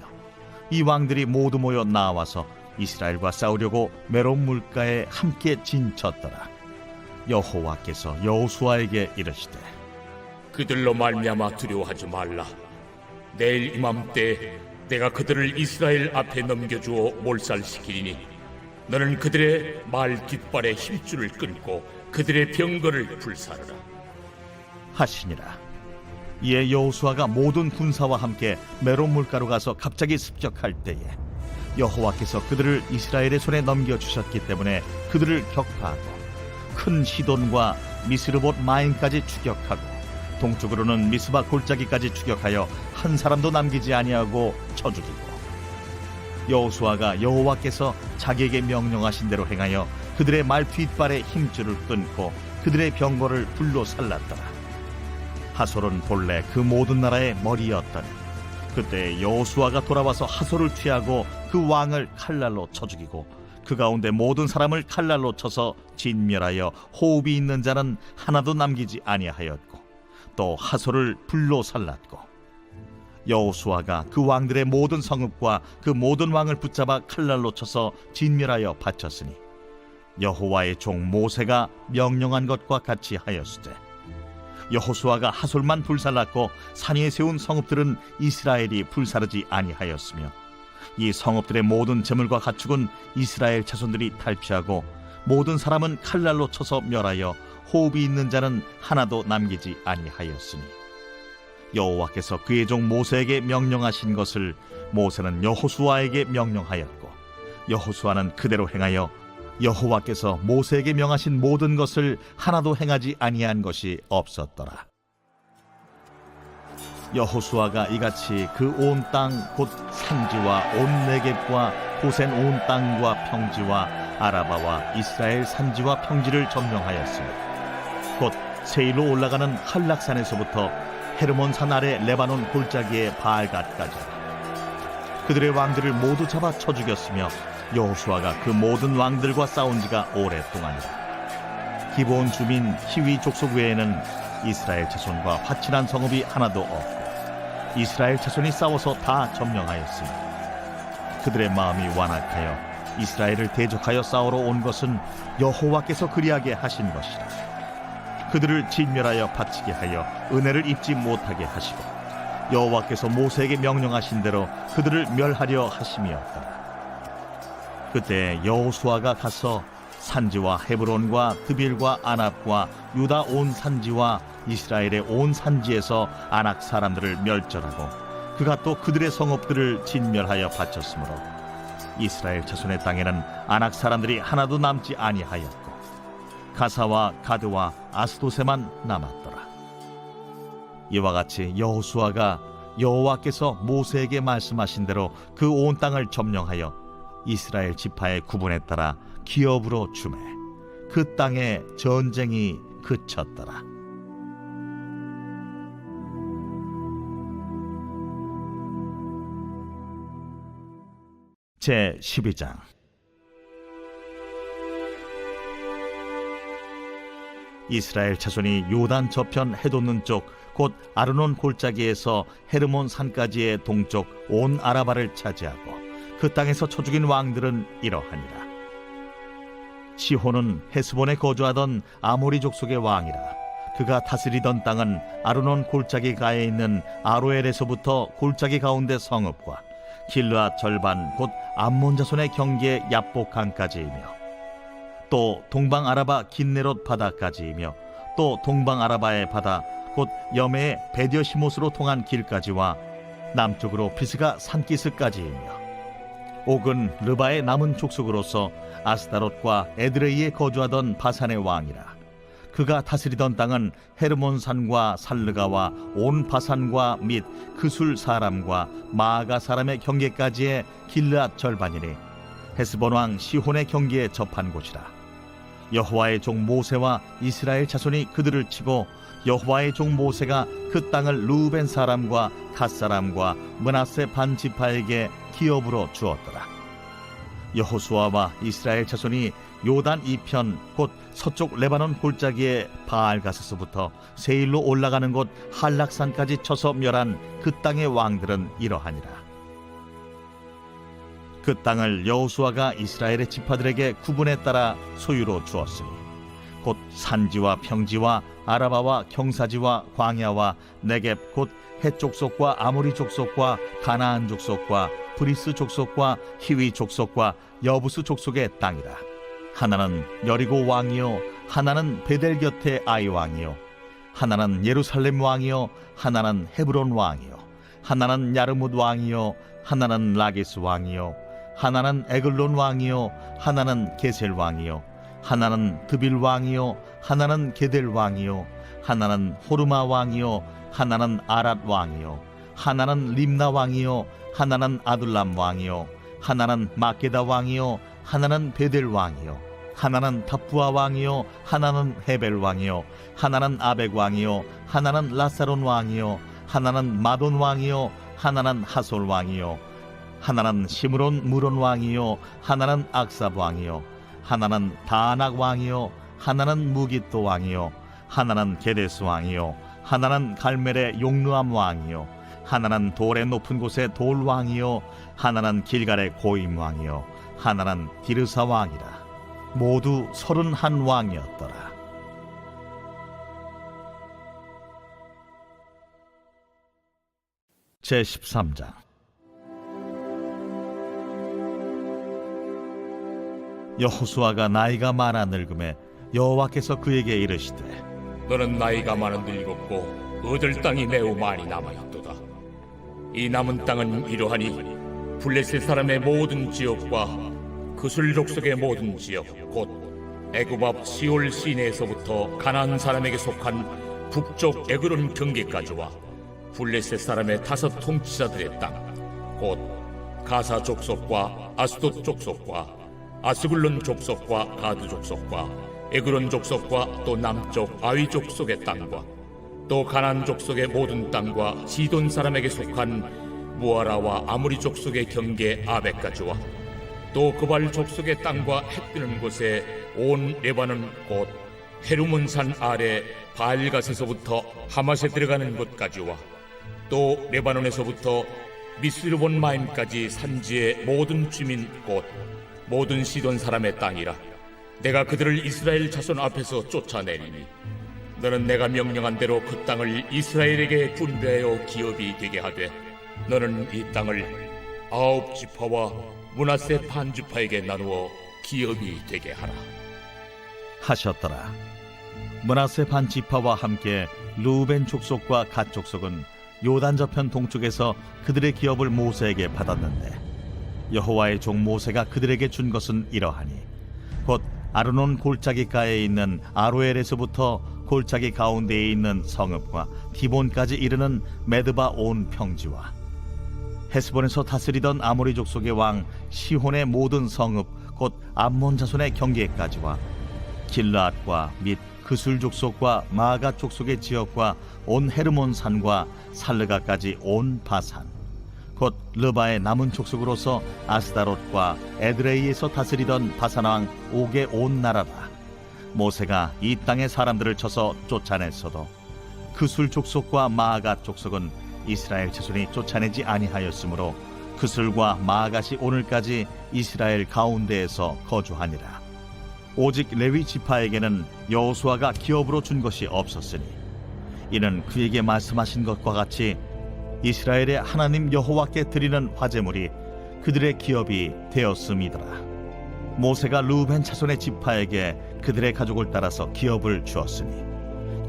이 왕들이 모두 모여 나와서 이스라엘과 싸우려고 메론 물가에 함께 진쳤더라. 여호와께서 여호수아에게 이르시되 그들로 말미암아 두려워하지 말라. 내일 이맘때 내가 그들을 이스라엘 앞에 넘겨주어 몰살시키리니 너는 그들의 말 깃발의 힘줄을 끊고 그들의 병거를 불사르라 하시니라. 이에 여호수아가 모든 군사와 함께 메론 물가로 가서 갑자기 습격할 때에 여호와께서 그들을 이스라엘의 손에 넘겨주셨기 때문에 그들을 격파하고 큰 시돈과 미스르봇 마임까지 추격하고 동쪽으로는 미스바 골짜기까지 추격하여 한 사람도 남기지 아니하고 쳐 죽이고 여호수아가 여호와께서 자기에게 명령하신 대로 행하여 그들의 말 뒷발의 힘줄을 끊고 그들의 병거를 불로 살랐더라. 하솔은 본래 그 모든 나라의 머리였더니 그때 여호수아가 돌아와서 하솔을 취하고 그 왕을 칼날로 쳐 죽이고 그 가운데 모든 사람을 칼날로 쳐서 진멸하여 호흡이 있는 자는 하나도 남기지 아니하였고 또 하솔을 불로 살랐고 여호수아가 그 왕들의 모든 성읍과 그 모든 왕을 붙잡아 칼날로 쳐서 진멸하여 바쳤으니 여호와의 종 모세가 명령한 것과 같이 하였으되 여호수아가 하솔만 불살랐고 산 위에 세운 성읍들은 이스라엘이 불사르지 아니하였으며 이 성읍들의 모든 재물과 가축은 이스라엘 자손들이 탈취하고 모든 사람은 칼날로 쳐서 멸하여 호흡이 있는 자는 하나도 남기지 아니하였으니 여호와께서 그의 종 모세에게 명령하신 것을 모세는 여호수아에게 명령하였고 여호수아는 그대로 행하여 여호와께서 모세에게 명하신 모든 것을 하나도 행하지 아니한 것이 없었더라. 여호수아가 이같이 그 온 땅 곧 산지와 온 네겝과 고센 온 땅과 평지와 아라바와 이스라엘 산지와 평지를 점령하였으며 곧 세일로 올라가는 한락산에서부터 헤르몬산 아래 레바논 골짜기의 바알갓까지 그들의 왕들을 모두 잡아 쳐 죽였으며 여호수아가 그 모든 왕들과 싸운 지가 오랫동안이라. 기본 주민 히위 족속 외에는 이스라엘 자손과 화친한 성읍이 하나도 없고 이스라엘 자손이 싸워서 다 점령하였으니 그들의 마음이 완악하여 이스라엘을 대적하여 싸우러 온 것은 여호와께서 그리하게 하신 것이라. 그들을 진멸하여 바치게 하여 은혜를 입지 못하게 하시고 여호와께서 모세에게 명령하신 대로 그들을 멸하려 하심이었더라. 그때 여호수아가 가서 산지와 헤브론과 드빌과 아납과 유다 온 산지와 이스라엘의 온 산지에서 아낙 사람들을 멸절하고 그가 또 그들의 성읍들을 진멸하여 바쳤으므로 이스라엘 자손의 땅에는 아낙 사람들이 하나도 남지 아니하였고 가사와 가드와 아스도세만 남았더라. 이와 같이 여호수아가 여호와께서 모세에게 말씀하신 대로 그 온 땅을 점령하여 이스라엘 지파의 구분에 따라 기업으로 주매 그 땅에 전쟁이 그쳤더라. 제 12장. 이스라엘 자손이 요단 저편 해돋는 쪽 곧 아르논 골짜기에서 헤르몬 산까지의 동쪽 온 아라바를 차지하고 그 땅에서 쳐 죽인 왕들은 이러하니라. 시혼은 헤스본에 거주하던 아모리 족속의 왕이라. 그가 다스리던 땅은 아르논 골짜기 가에 있는 아로엘에서부터 골짜기 가운데 성읍과 길르앗 절반 곧 암몬 자손의 경계 야복 강까지이며 또 동방 아라바 긴네롯 바다까지이며 또 동방 아라바의 바다 곧 여매의 베디어시못으로 통한 길까지와 남쪽으로 피스가 산기스까지이며 옥은 르바의 남은 족속으로서 아스다롯과 에드레이에 거주하던 바산의 왕이라. 그가 다스리던 땅은 헤르몬산과 살르가와 온 바산과 및 그술 사람과 마아가 사람의 경계까지의 길르앗 절반이니 헤스본 왕 시혼의 경계에 접한 곳이라. 여호와의 종 모세와 이스라엘 자손이 그들을 치고 여호와의 종 모세가 그 땅을 루벤 사람과 갓 사람과 므낫세 반 지파에게 기업으로 주었더라. 여호수아와 이스라엘 자손이 요단 이편 곧 서쪽 레바논 골짜기의 바알가스서부터 세일로 올라가는 곳 한락산까지 쳐서 멸한 그 땅의 왕들은 이러하니라. 그 땅을 여호수아가 이스라엘의 지파들에게 구분에 따라 소유로 주었으니 곧 산지와 평지와 아라바와 경사지와 광야와 네겝 곧 헷 족속과 아모리 족속과 가나안 족속과 브리스 족속과 히위 족속과 여부스 족속의 땅이라. 하나는 여리고 왕이요 하나는 베델 곁의 아이 왕이요 하나는 예루살렘 왕이요 하나는 헤브론 왕이요 하나는 야르뭇 왕이요 하나는 라기스 왕이요 하나는 에글론 왕이요 하나는 게셀 왕이요 하나는 드빌 왕이요 하나는 게델 왕이요 하나는 호르마 왕이요 하나는 아랏 왕이요 하나는 림나 왕이요 하나는 아둘람 왕이요 하나는 마게다 왕이요 하나는 베델 왕이요 하나는 답부아 왕이요 하나는 헤벨 왕이요 하나는 아벡 왕이요 하나는 라사론 왕이요 하나는 마돈 왕이요 하나는 하솔 왕이요 하나는 시므론 무론 왕이요 하나는 악삽 왕이요 하나는 다낙 왕이요 하나는 무깃도 왕이요 하나는 게데스 왕이요 하나는 갈멜의 용르암 왕이요 하나는 돌의 높은 곳의 돌 왕이요 하나는 길갈의 고임 왕이요 하나는 디르사 왕이라. 모두 31 왕이었더라. 제13장. 여호수아가 나이가 많아 늙음에 여호와께서 그에게 이르시되 너는 나이가 많아 늙었고 얻을 땅이 매우 많이 남아있도다. 이 남은 땅은 이러하니 블레셋 사람의 모든 지역과 그술 족속의 모든 지역 곧 애굽 앞 시올 시내에서부터 가나안 사람에게 속한 북쪽 에그론 경계까지와 블레셋 사람의 5 통치자들의 땅 곧 가사 족속과 아스돗 족속과 아스글론 족속과 가드 족속과 에그론 족속과 또 남쪽 아위 족속의 땅과 또 가나안 족속의 모든 땅과 시돈 사람에게 속한 무아라와 아모리 족속의 경계 아벡까지와 또 그발 족속의 땅과 해 뜨는 곳에 온 레바논 곧 헤르몬산 아래 바알갓에서부터 하맛에 들어가는 곳까지와 또 레바논에서부터 미스르본 마임까지 산지의 모든 주민 곧 모든 시돈 사람의 땅이라. 내가 그들을 이스라엘 자손 앞에서 쫓아내리니 너는 내가 명령한 대로 그 땅을 이스라엘에게 분배하여 기업이 되게 하되 너는 이 땅을 9 지파와 므낫세 반 지파에게 나누어 기업이 되게 하라 하셨더라. 므낫세 반 지파와 함께 루벤 족속과 갓 족속은 요단 저편 동쪽에서 그들의 기업을 모세에게 받았는데 여호와의 종 모세가 그들에게 준 것은 이러하니 곧 아르논 골짜기가에 있는 아로엘에서부터 골짜기 가운데에 있는 성읍과 디본까지 이르는 메드바 온 평지와 헤스본에서 다스리던 아모리 족속의 왕 시혼의 모든 성읍 곧 암몬 자손의 경계까지와 길르앗과 및 그술 족속과 마가 족속의 지역과 온 헤르몬 산과 살르가까지 온 바산 곧 르바의 남은 족속으로서 아스다롯과 에드레이에서 다스리던 바산 왕 옥의 온 나라다. 모세가 이 땅의 사람들을 쳐서 쫓아냈어도 그술 족속과 마가 족속은 이스라엘 자손이 쫓아내지 아니하였으므로 그술과 마갓이 오늘까지 이스라엘 가운데에서 거주하니라. 오직 레위 지파에게는 여호수아가 기업으로 준 것이 없었으니 이는 그에게 말씀하신 것과 같이 이스라엘의 하나님 여호와께 드리는 화제물이 그들의 기업이 되었음이더라. 모세가 르우벤 자손의 지파에게 그들의 가족을 따라서 기업을 주었으니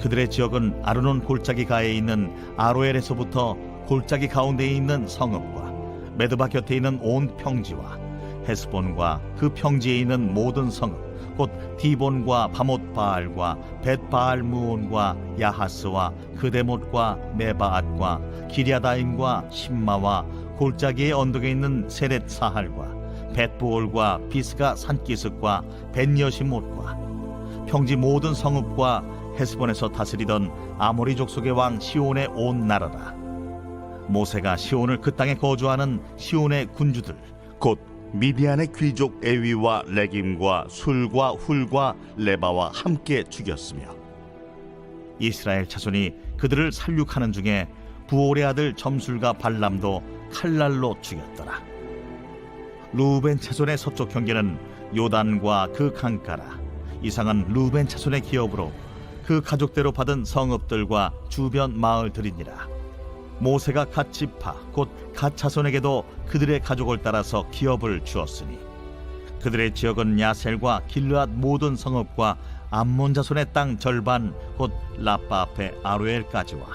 그들의 지역은 아르논 골짜기 가에 있는 아로엘에서부터 골짜기 가운데에 있는 성읍과 메드바 곁에 있는 온 평지와 헤스본과 그 평지에 있는 모든 성읍 곧 디본과 바못 바알과 벳바알 무온과 야하스와 그데못과 메바앗과 기랴다임과 심마와 골짜기의 언덕에 있는 세렛 사할과 벳부올과 비스가 산기슭과 벳여시못과 평지 모든 성읍과 헤스본에서 다스리던 아모리 족속의 왕 시온의 온 나라라. 모세가 시온을 그 땅에 거주하는 시온의 군주들 곧 미디안의 귀족 에위와 레김과 술과 훌과 레바와 함께 죽였으며 이스라엘 자손이 그들을 살육하는 중에 부올의 아들 점술과 발람도 칼날로 죽였더라. 르우벤 자손의 서쪽 경계는 요단과 그 강가라. 이상은 르우벤 자손의 기업으로 그 가족대로 받은 성읍들과 주변 마을들이니라. 모세가 갓 지파 곧 갓 자손에게도 그들의 가족을 따라서 기업을 주었으니 그들의 지역은 야셀과 길르앗 모든 성읍과 암몬 자손의 땅 절반 곧 라빠 앞에 아로엘까지와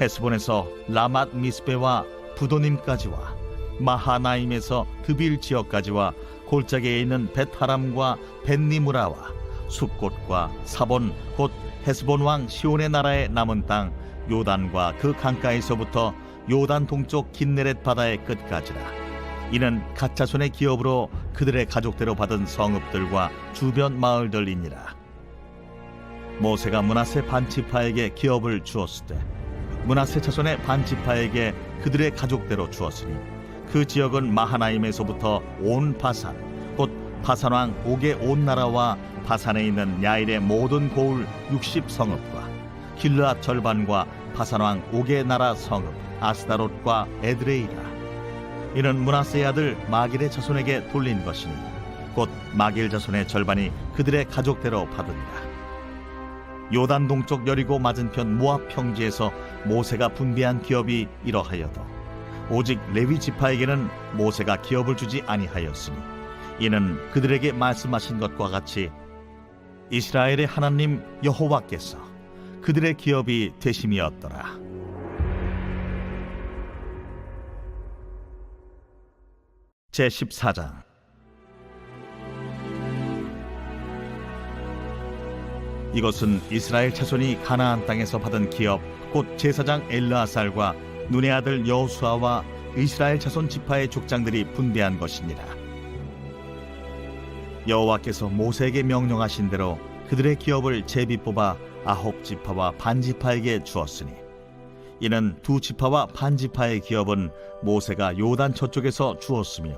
헤스본에서 라맛 미스베와 부도님까지와 마하나임에서 드빌 지역까지와 골짜기에 있는 벳하람과 벳니무라와 숫곳과 사본 곧 헤스본 왕 시온의 나라의 남은 땅 요단과 그 강가에서부터 요단 동쪽 긴네렛 바다의 끝까지라. 이는 갓 자손의 기업으로 그들의 가족대로 받은 성읍들과 주변 마을들이니라. 모세가 므낫세 반지파에게 기업을 주었을 때 므낫세 자손의 반지파에게 그들의 가족대로 주었으니 그 지역은 마하나임에서부터 온 바산 곧 바산왕 옥의 온 나라와 바산에 있는 야일의 모든 고을 60성읍과 길르앗 절반과 바산왕 옥의 나라 성읍 아스다롯과 에드레이라. 이는 므낫세의 아들 마길의 자손에게 돌린 것이니 곧 마길 자손의 절반이 그들의 가족대로 받으니라. 요단 동쪽 여리고 맞은편 모압 평지에서 모세가 분배한 기업이 이러하여도 오직 레위 지파에게는 모세가 기업을 주지 아니하였으니 이는 그들에게 말씀하신 것과 같이 이스라엘의 하나님 여호와께서 그들의 기업이 되심이었더라. 제14장. 이것은 이스라엘 자손이 가나안 땅에서 받은 기업 곧 제사장 엘르아살과 눈의 아들 여호수아와 이스라엘 자손 지파의 족장들이 분배한 것이니라. 여호와께서 모세에게 명령하신 대로 그들의 기업을 제비 뽑아 아홉 지파와 반 지파에게 주었으니 이는 두 지파와 반 지파의 기업은 모세가 요단 저쪽에서 주었으며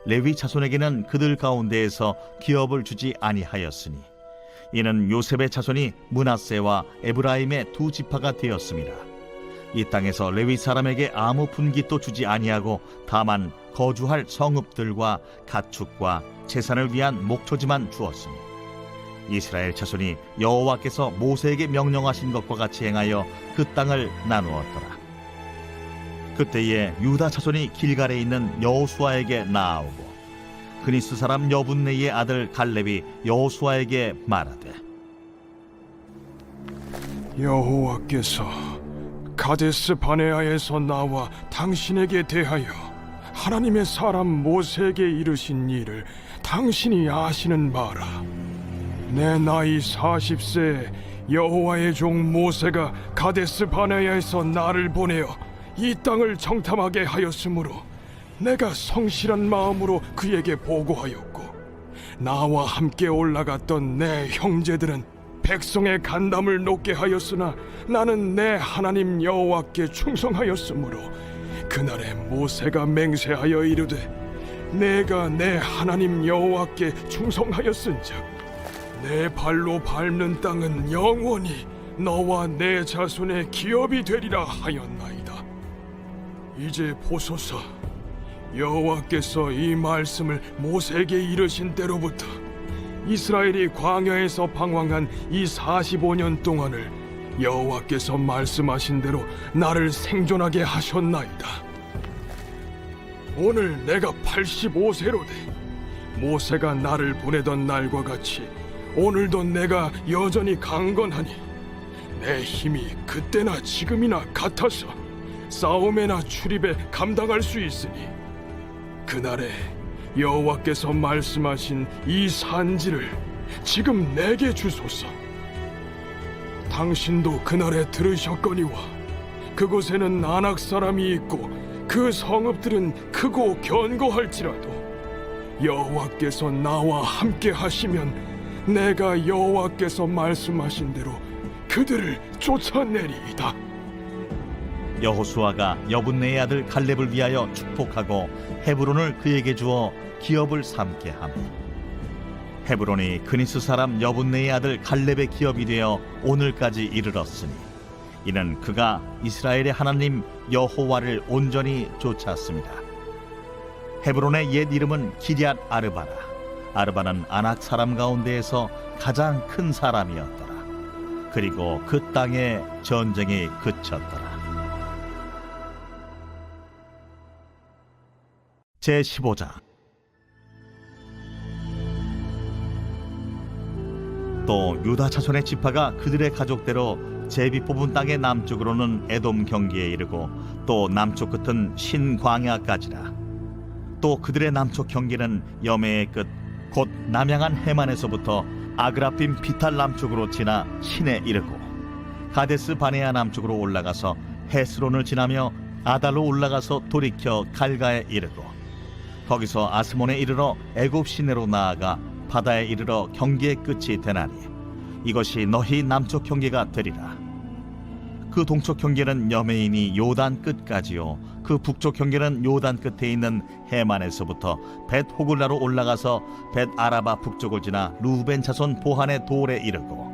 레위 자손에게는 그들 가운데에서 기업을 주지 아니하였으니 이는 요셉의 자손이 므낫세와 에브라임의 두 지파가 되었습니다. 이 땅에서 레위 사람에게 아무 분깃도 주지 아니하고 다만 거주할 성읍들과 가축과 재산을 위한 목초지만 주었으니 이스라엘 자손이 여호와께서 모세에게 명령하신 것과 같이 행하여 그 땅을 나누었더라. 그때에 유다 자손이 길갈에 있는 여호수아에게 나아오고 그니스 사람 여분네의 아들 갈렙이 여호수아에게 말하되 여호와께서 가데스 바네아에서 나와 당신에게 대하여 하나님의 사람 모세에게 이르신 일을 당신이 아시는 바라. 내 나이 40세에 여호와의 종 모세가 가데스 바네아에서 나를 보내어 이 땅을 정탐하게 하였으므로 내가 성실한 마음으로 그에게 보고하였고 나와 함께 올라갔던 내 형제들은 백성의 간담을 높게 하였으나 나는 내 하나님 여호와께 충성하였으므로 그날에 모세가 맹세하여 이르되 내가 내 하나님 여호와께 충성하였은즉 내 발로 밟는 땅은 영원히 너와 내 자손의 기업이 되리라 하였나이다. 이제 보소서, 여호와께서 이 말씀을 모세에게 이르신 때로부터 이스라엘이 광야에서 방황한 이 45년 동안을 여호와께서 말씀하신 대로 나를 생존하게 하셨나이다. 오늘 내가 85세로 돼 모세가 나를 보내던 날과 같이 오늘도 내가 여전히 강건하니 내 힘이 그때나 지금이나 같아서 싸움에나 출입에 감당할 수 있으니 그날에 여호와께서 말씀하신 이 산지를 지금 내게 주소서. 당신도 그날에 들으셨거니와 그곳에는 아낙 사람이 있고 그 성읍들은 크고 견고할지라도 여호와께서 나와 함께 하시면 내가 여호와께서 말씀하신 대로 그들을 쫓아내리이다. 여호수아가 여분네의 아들 갈렙을 위하여 축복하고 헤브론을 그에게 주어 기업을 삼게 하며 헤브론이 그니스 사람 여분네의 아들 갈렙의 기업이 되어 오늘까지 이르렀으니 이는 그가 이스라엘의 하나님 여호와를 온전히 쫓았습니다. 헤브론의 옛 이름은 기럇 아르바라. 아르바는 아낙 사람 가운데에서 가장 큰 사람이었더라. 그리고 그 땅에 전쟁이 그쳤더라. 제15장. 또 유다 자손의 지파가 그들의 가족대로 제비 뽑은 땅의 남쪽으로는 에돔 경기에 이르고 또 남쪽 끝은 신광야까지라. 또 그들의 남쪽 경계는 여매의 끝 곧 남양한 해만에서부터 아그라빔 비탈 남쪽으로 지나 신에 이르고 가데스 바네아 남쪽으로 올라가서 헤스론을 지나며 아달로 올라가서 돌이켜 갈가에 이르고 거기서 아스몬에 이르러 애굽 시내로 나아가 바다에 이르러 경계의 끝이 되나니 이것이 너희 남쪽 경계가 되리라. 그 동쪽 경계는 여메인이 요단 끝까지요 그 북쪽 경계는 요단 끝에 있는 해만에서부터 벳 호글라로 올라가서 벳 아라바 북쪽을 지나 루벤 자손 보한의 돌에 이르고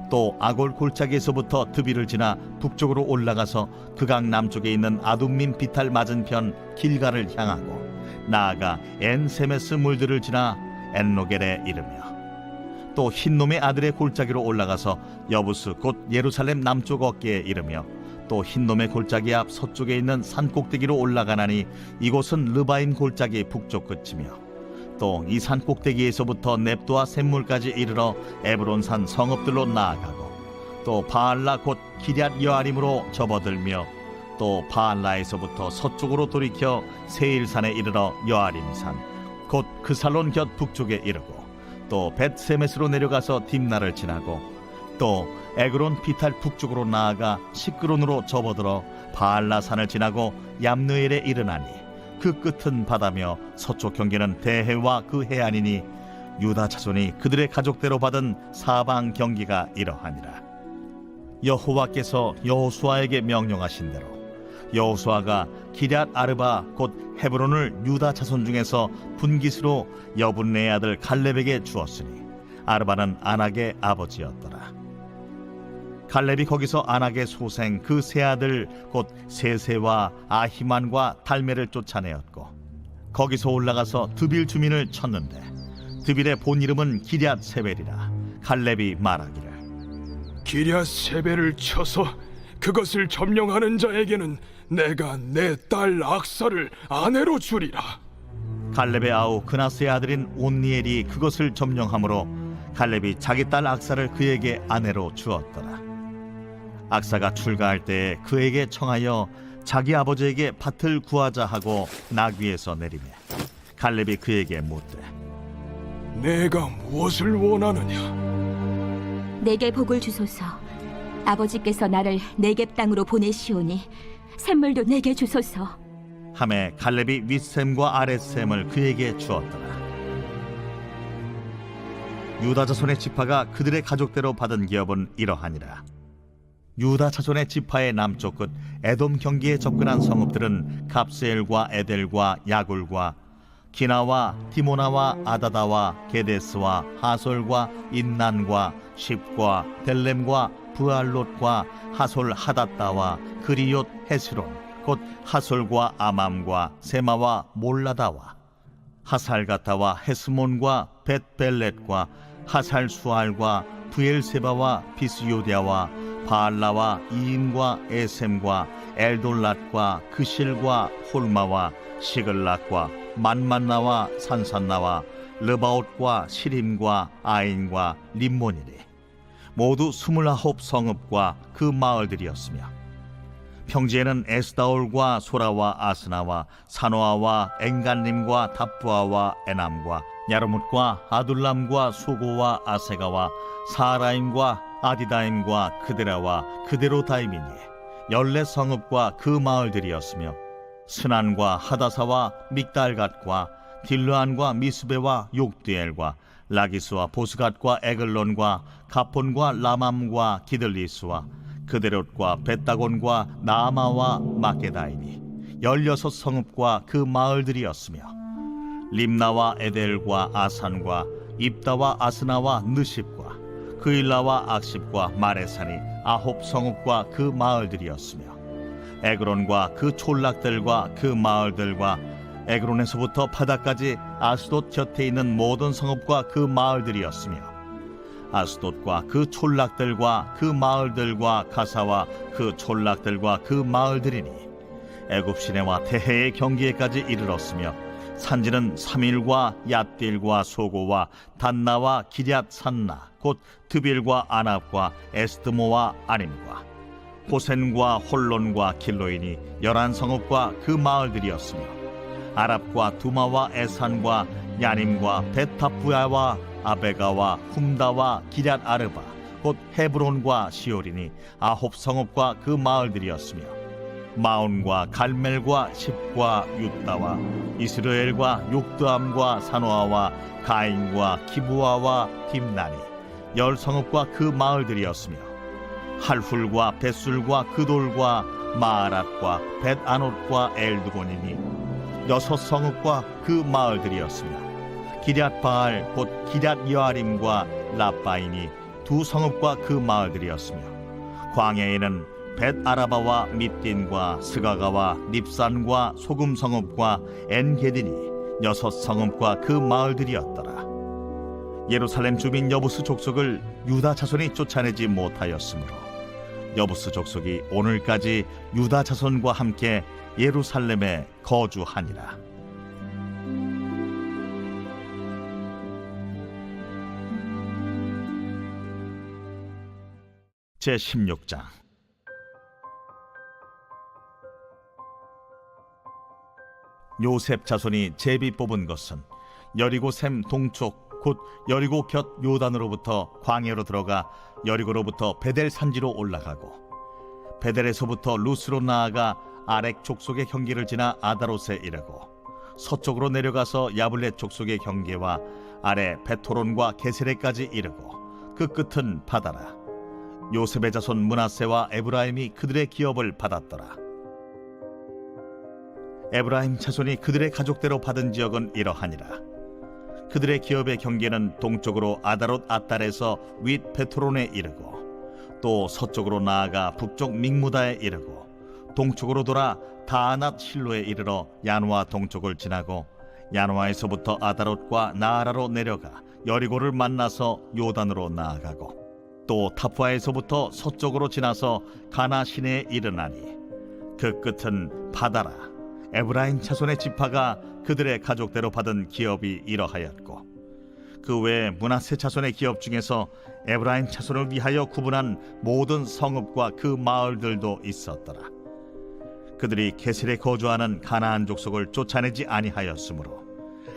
또 아골 골짜기에서부터 드비를 지나 북쪽으로 올라가서 그강 남쪽에 있는 아둠민 비탈 맞은편 길가를 향하고 나아가 엔세메스 물들을 지나 엔로겔에 이르며 또 흰놈의 아들의 골짜기로 올라가서 여부스 곧 예루살렘 남쪽 어깨에 이르며 또 흰놈의 골짜기 앞 서쪽에 있는 산 꼭대기로 올라가나니 이곳은 르바임 골짜기 북쪽 끝이며 또 이 산 꼭대기에서부터 넵도아 샘물까지 이르러 에브론산 성읍들로 나아가고 또 바알라 곧 기럇 여아림으로 접어들며 또 바알라에서부터 서쪽으로 돌이켜 세일산에 이르러 여아림산 곧 그 살론 곁 북쪽에 이르고 또 벳세메스로 내려가서 딥나를 지나고 또 에그론 비탈 북쪽으로 나아가 시끄론으로 접어들어 바알라산을 지나고 얌느엘에 이르나니 그 끝은 바다며 서쪽 경계는 대해와 그 해안이니 유다 자손이 그들의 가족대로 받은 사방 경기가 이러하니라. 여호와께서 여호수아에게 명령하신 대로 여호수아가 기럇 아르바 곧 헤브론을 유다 자손 중에서 분깃으로 여분네의 아들 갈렙에게 주었으니 아르바는 아낙의 아버지였더라. 갈렙이 거기서 아낙의 소생 그 세 아들 곧 세세와 아히만과 달메를 쫓아내었고 거기서 올라가서 드빌 주민을 쳤는데 드빌의 본 이름은 기럇 세벨이라. 갈렙이 말하기를 기럇 세벨을 쳐서 그것을 점령하는 자에게는 내가 내 딸 악사를 아내로 주리라. 갈렙의 아우 그나스의 아들인 온니엘이 그것을 점령하므로 갈렙이 자기 딸 악사를 그에게 아내로 주었더라. 악사가 출가할 때에 그에게 청하여 자기 아버지에게 밭을 구하자 하고 나귀에서 내리매 갈렙이 그에게 묻되 내가 무엇을 원하느냐? 내게 복을 주소서. 아버지께서 나를 네겝 땅으로 보내시오니 샘물도 내게 주소서. 하매 갈렙이 윗샘과 아랫샘을 그에게 주었더라. 유다 자손의 지파가 그들의 가족대로 받은 기업은 이러하니라. 유다 자손의 지파의 남쪽 끝 에돔 경기에 접근한 성읍들은 갑스엘과 에델과 야굴과 기나와 디모나와 아다다와 게데스와 하솔과 인난과 십과 델렘과 부알롯과 하솔 하닷다와 그리옷 헤스론 곧 하솔과 아맘과 세마와 몰라다와 하살가타와 헤스몬과 벳벨렛과 하살수알과 부엘세바와 비스요디아와 바알라와 이인과 에셈과 엘돌랏과 그실과 홀마와 시글락과 만만나와 산산나와 르바옷과 시림과 아인과 림몬이니 모두 29 성읍과 그 마을들이었으며 평지에는 에스다올과 소라와 아스나와 사노아와 엔간림과 답부아와 에남과 야르뭇과 아둘람과 수고와 아세가와 사라임과 아디다임과 그데라와 그데로다임이니 14성읍과 그 마을들이었으며 스난과 하다사와 믹달갓과 딜르안과 미스베와 욕디엘과 라기스와 보스갓과 에글론과 가폰과 라맘과 기들리스와 그데롯과 벳다곤과 나아마와 마게다이니 16성읍과 그 마을들이었으며 림나와 에델과 아산과 입다와 아스나와 느십과 그일라와 악십과 마레산이 9성읍과 그 마을들이었으며 에그론과 그 촌락들과 그 마을들과 에그론에서부터 바다까지 아스돗 곁에 있는 모든 성읍과 그 마을들이었으며 아스돗과 그 촌락들과 그 마을들과 가사와 그 촌락들과 그 마을들이니 애굽 시내와 대해의 경계에까지 이르렀으며 산지는 삼일과 얏딜과 소고와 단나와 기럇 산나 곧 드빌과 아납과 에스드모와 아님과 고센과 홀론과 길로인이 11성읍과 그 마을들이었으며 아랍과 두마와 에산과 야님과 베타프야와 아베가와 훔다와 기럇 아르바 곧 헤브론과 시오린이 9성읍과 그 마을들이었으며 마온과 갈멜과 십과 윳다와 이스라엘과 욕드암과 사노아와 가인과 기부아와 딥나니 10성읍과 그 마을들이었으며 할훌과 벳술과 그돌과 마아랏과 벳아롯과 엘드곤이니 6성읍과 그 마을들이었으며 기럇바알 곧 기럇여아림과 라빠이니 2성읍과 그 마을들이었으며 광야에는 벳아라바와 밑딘과 스가가와 닙산과 소금성읍과 엔게딘이 6성읍과 그 마을들이었더라. 예루살렘 주민 여부스 족속을 유다 자손이 쫓아내지 못하였으므로 여부스 족속이 오늘까지 유다 자손과 함께 예루살렘에 거주하니라. 제16장 요셉 자손이 제비 뽑은 것은 여리고 샘 동쪽 곧 여리고 곁 요단으로부터 광야로 들어가 여리고로부터 베델 산지로 올라가고 베델에서부터 루스로 나아가 아렉 족속의 경계를 지나 아다롯에 이르고 서쪽으로 내려가서 야블렛 족속의 경계와 아래 베토론과 게세레까지 이르고 그 끝은 바다라. 요셉의 자손 므낫세와 에브라임이 그들의 기업을 받았더라. 에브라임 자손이 그들의 가족대로 받은 지역은 이러하니라. 그들의 기업의 경계는 동쪽으로 아다롯 아달에서 윗 베토론에 이르고 또 서쪽으로 나아가 북쪽 믹무다에 이르고 동쪽으로 돌아 다아낫 실로에 이르러 야누아 동쪽을 지나고 야누아에서부터 아다롯과 나아라로 내려가 여리고를 만나서 요단으로 나아가고 또 타푸아에서부터 서쪽으로 지나서 가나 시내에 이르나니 그 끝은 바다라. 에브라임 자손의 지파가 그들의 가족대로 받은 기업이 이러하였고 그 외에 므낫세 자손의 기업 중에서 에브라임 자손을 위하여 구분한 모든 성읍과 그 마을들도 있었더라. 그들이 게셀에 거주하는 가나안 족속을 쫓아내지 아니하였으므로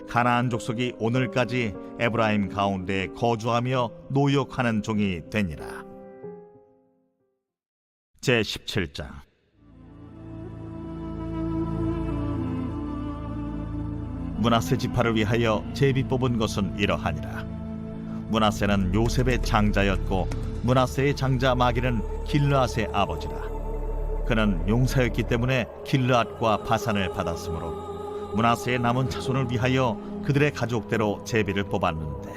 가나안 족속이 오늘까지 에브라임 가운데에 거주하며 노역하는 종이 되니라. 제17장 므낫세 지파를 위하여 제비 뽑은 것은 이러하니라. 므낫세는 요셉의 장자였고 므낫세의 장자 마기는 길르앗의 아버지라. 그는 용사였기 때문에 길르앗과 바산을 받았으므로 므낫세의 남은 자손을 위하여 그들의 가족대로 제비를 뽑았는데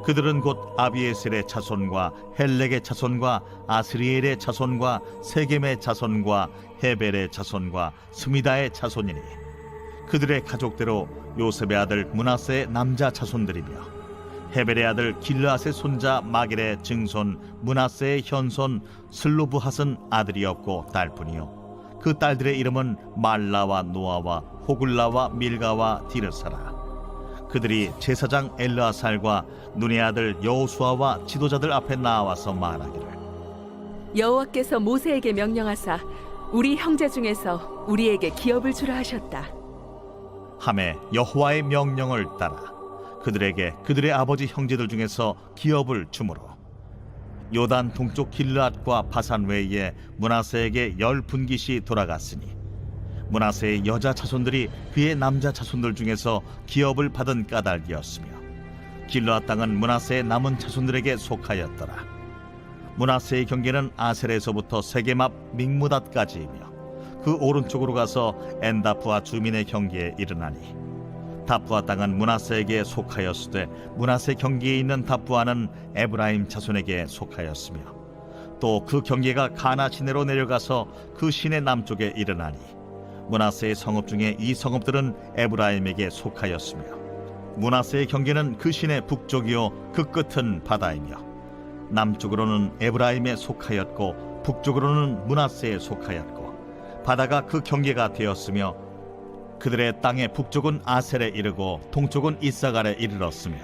그들은 곧 아비에셀의 자손과 헬렉의 자손과 아스리엘의 자손과 세겜의 자손과 헤벨의 자손과 스미다의 자손이니 그들의 가족대로 요셉의 아들 므낫세의 남자 자손들이며 헤벨의 아들 길르앗의 손자 마길의 증손 므낫세의 현손 슬로브핫은 아들이 없고 딸뿐이요 그 딸들의 이름은 말라와 노아와 호글라와 밀가와 디르사라. 그들이 제사장 엘르아살과 눈의 아들 여호수아와 지도자들 앞에 나와서 말하기를 여호와께서 모세에게 명령하사 우리 형제 중에서 우리에게 기업을 주라 하셨다. 하매 여호와의 명령을 따라 그들에게 그들의 아버지 형제들 중에서 기업을 주므로 요단 동쪽 길르앗과 바산 외에 므낫세에게 10분깃이 돌아갔으니 므낫세의 여자 자손들이 그의 남자 자손들 중에서 기업을 받은 까닭이었으며 길르앗 땅은 므낫세의 남은 자손들에게 속하였더라. 므낫세의 경계는 아셀에서부터 세겜 앞 믹무닷까지이며 그 오른쪽으로 가서 엔다프와 주민의 경계에 이르나니 다프아 땅은 므낫세에게 속하였으되 므낫세 경계에 있는 다프아는 에브라임 자손에게 속하였으며 또 그 경계가 가나 시내로 내려가서 그 시내 남쪽에 이르나니 므낫세의 성읍 중에 이 성읍들은 에브라임에게 속하였으며 므낫세의 경계는 그 시내 북쪽이요 그 끝은 바다이며 남쪽으로는 에브라임에 속하였고 북쪽으로는 므낫세에 속하였고 바다가 그 경계가 되었으며 그들의 땅의 북쪽은 아셀에 이르고 동쪽은 이사갈에 이르렀으며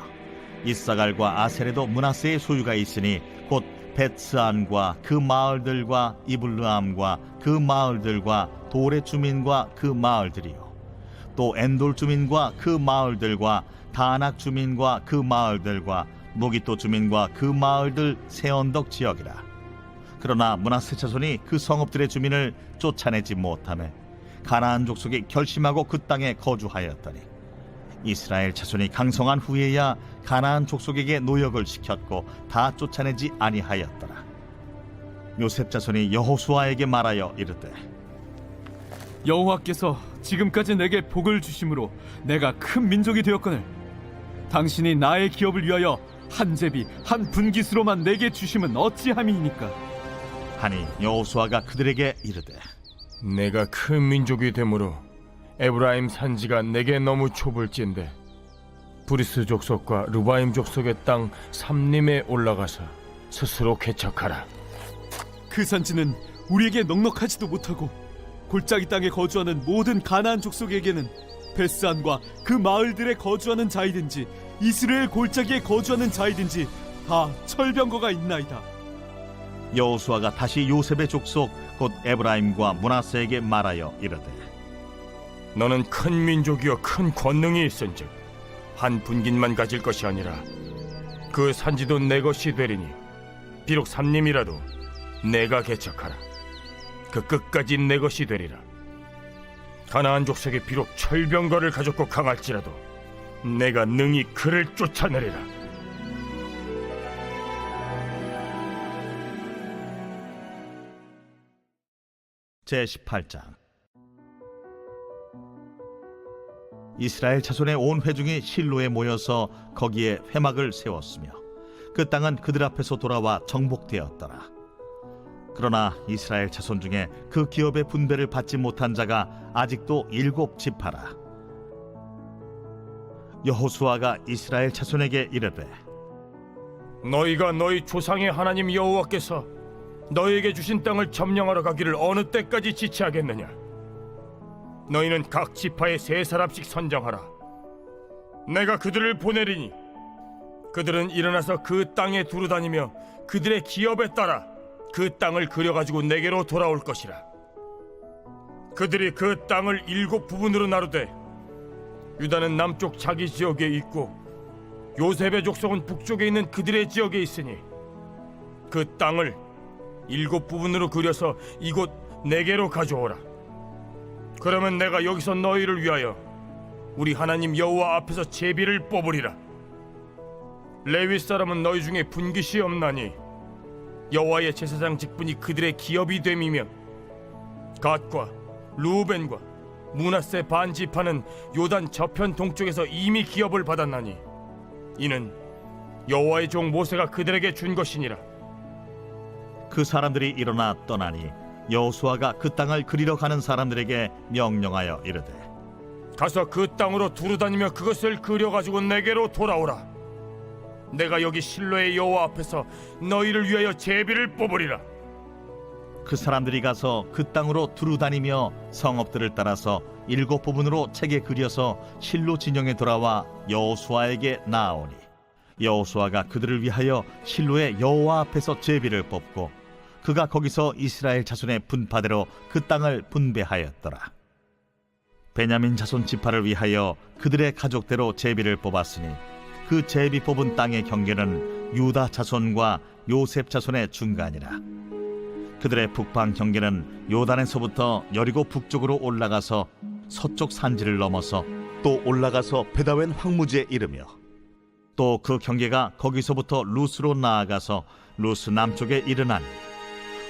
이사갈과 아셀에도 므낫세의 소유가 있으니 곧 벳스안과 그 마을들과 이블르암과 그 마을들과 돌의 주민과 그 마을들이요 또 엔돌 주민과 그 마을들과 다낙 주민과 그 마을들과 무기또 주민과 그 마을들 세 언덕 지역이라. 그러나 므낫세 자손이 그 성읍들의 주민을 쫓아내지 못하며 가나안 족속이 결심하고 그 땅에 거주하였더니 이스라엘 자손이 강성한 후에야 가나안 족속에게 노역을 시켰고 다 쫓아내지 아니하였더라. 요셉 자손이 여호수아에게 말하여 이르되 여호와께서 지금까지 내게 복을 주심으로 내가 큰 민족이 되었거늘 당신이 나의 기업을 위하여 한 제비 한 분깃으로만 내게 주심은 어찌함이니까. 하니 여호수아가 그들에게 이르되 내가 큰 민족이 되므로 에브라임 산지가 내게 너무 좁을진데 브리스 족속과 르바임 족속의 땅 삼림에 올라가서 스스로 개척하라. 그 산지는 우리에게 넉넉하지도 못하고 골짜기 땅에 거주하는 모든 가나안 족속에게는 벳스안과 그 마을들에 거주하는 자이든지 이스라엘 골짜기에 거주하는 자이든지 다 철병거가 있나이다. 여호수아가 다시 요셉의 족속 곧 에브라임과 므낫세에게 말하여 이르되 너는 큰 민족이요 큰 권능이 있은즉 한 분깃만 가질 것이 아니라 그 산지도 내 것이 되리니 비록 삼림이라도 내가 개척하라. 그 끝까지 내 것이 되리라. 가나안 족속이 비록 철병거를 가졌고 강할지라도 내가 능히 그를 쫓아내리라. 제18장 이스라엘 자손의 온 회중이 실로에 모여서 거기에 회막을 세웠으며 그 땅은 그들 앞에서 돌아와 정복되었더라. 그러나 이스라엘 자손 중에 그 기업의 분배를 받지 못한 자가 아직도 7지파라. 여호수아가 이스라엘 자손에게 이르되 너희가 너희 조상의 하나님 여호와께서 너희에게 주신 땅을 점령하러 가기를 어느 때까지 지체하겠느냐? 너희는 각 지파에 3사람씩 선정하라. 내가 그들을 보내리니 그들은 일어나서 그 땅에 두루다니며 그들의 기업에 따라 그 땅을 그려가지고 내게로 돌아올 것이라. 그들이 그 땅을 7부분으로 나누되 유다는 남쪽 자기 지역에 있고 요셉의 족속은 북쪽에 있는 그들의 지역에 있으니 그 땅을 7부분으로 그려서 이곳 내게로 가져오라. 그러면 내가 여기서 너희를 위하여 우리 하나님 여호와 앞에서 제비를 뽑으리라. 레위 사람은 너희 중에 분깃이 없나니 여호와의 제사장 직분이 그들의 기업이 됨이며 갓과 루벤과 므낫세 반지파는 요단 저편 동쪽에서 이미 기업을 받았나니 이는 여호와의 종 모세가 그들에게 준 것이니라. 그 사람들이 일어나 떠나니 여호수아가 그 땅을 그리러 가는 사람들에게 명령하여 이르되 가서 그 땅으로 두루다니며 그것을 그려가지고 내게로 돌아오라. 내가 여기 실로의 여호와 앞에서 너희를 위하여 제비를 뽑으리라. 그 사람들이 가서 그 땅으로 두루다니며 성읍들을 따라서 7 부분으로 책에 그려서 실로 진영에 돌아와 여호수아에게 나아오니 여호수아가 그들을 위하여 실로의 여호와 앞에서 제비를 뽑고 그가 거기서 이스라엘 자손의 분파대로 그 땅을 분배하였더라. 베냐민 자손 지파를 위하여 그들의 가족대로 제비를 뽑았으니 그 제비 뽑은 땅의 경계는 유다 자손과 요셉 자손의 중간이라. 그들의 북방 경계는 요단에서부터 여리고 북쪽으로 올라가서 서쪽 산지를 넘어서 또 올라가서 베다웬 황무지에 이르며 또 그 경계가 거기서부터 루스로 나아가서 루스 남쪽에 이르나니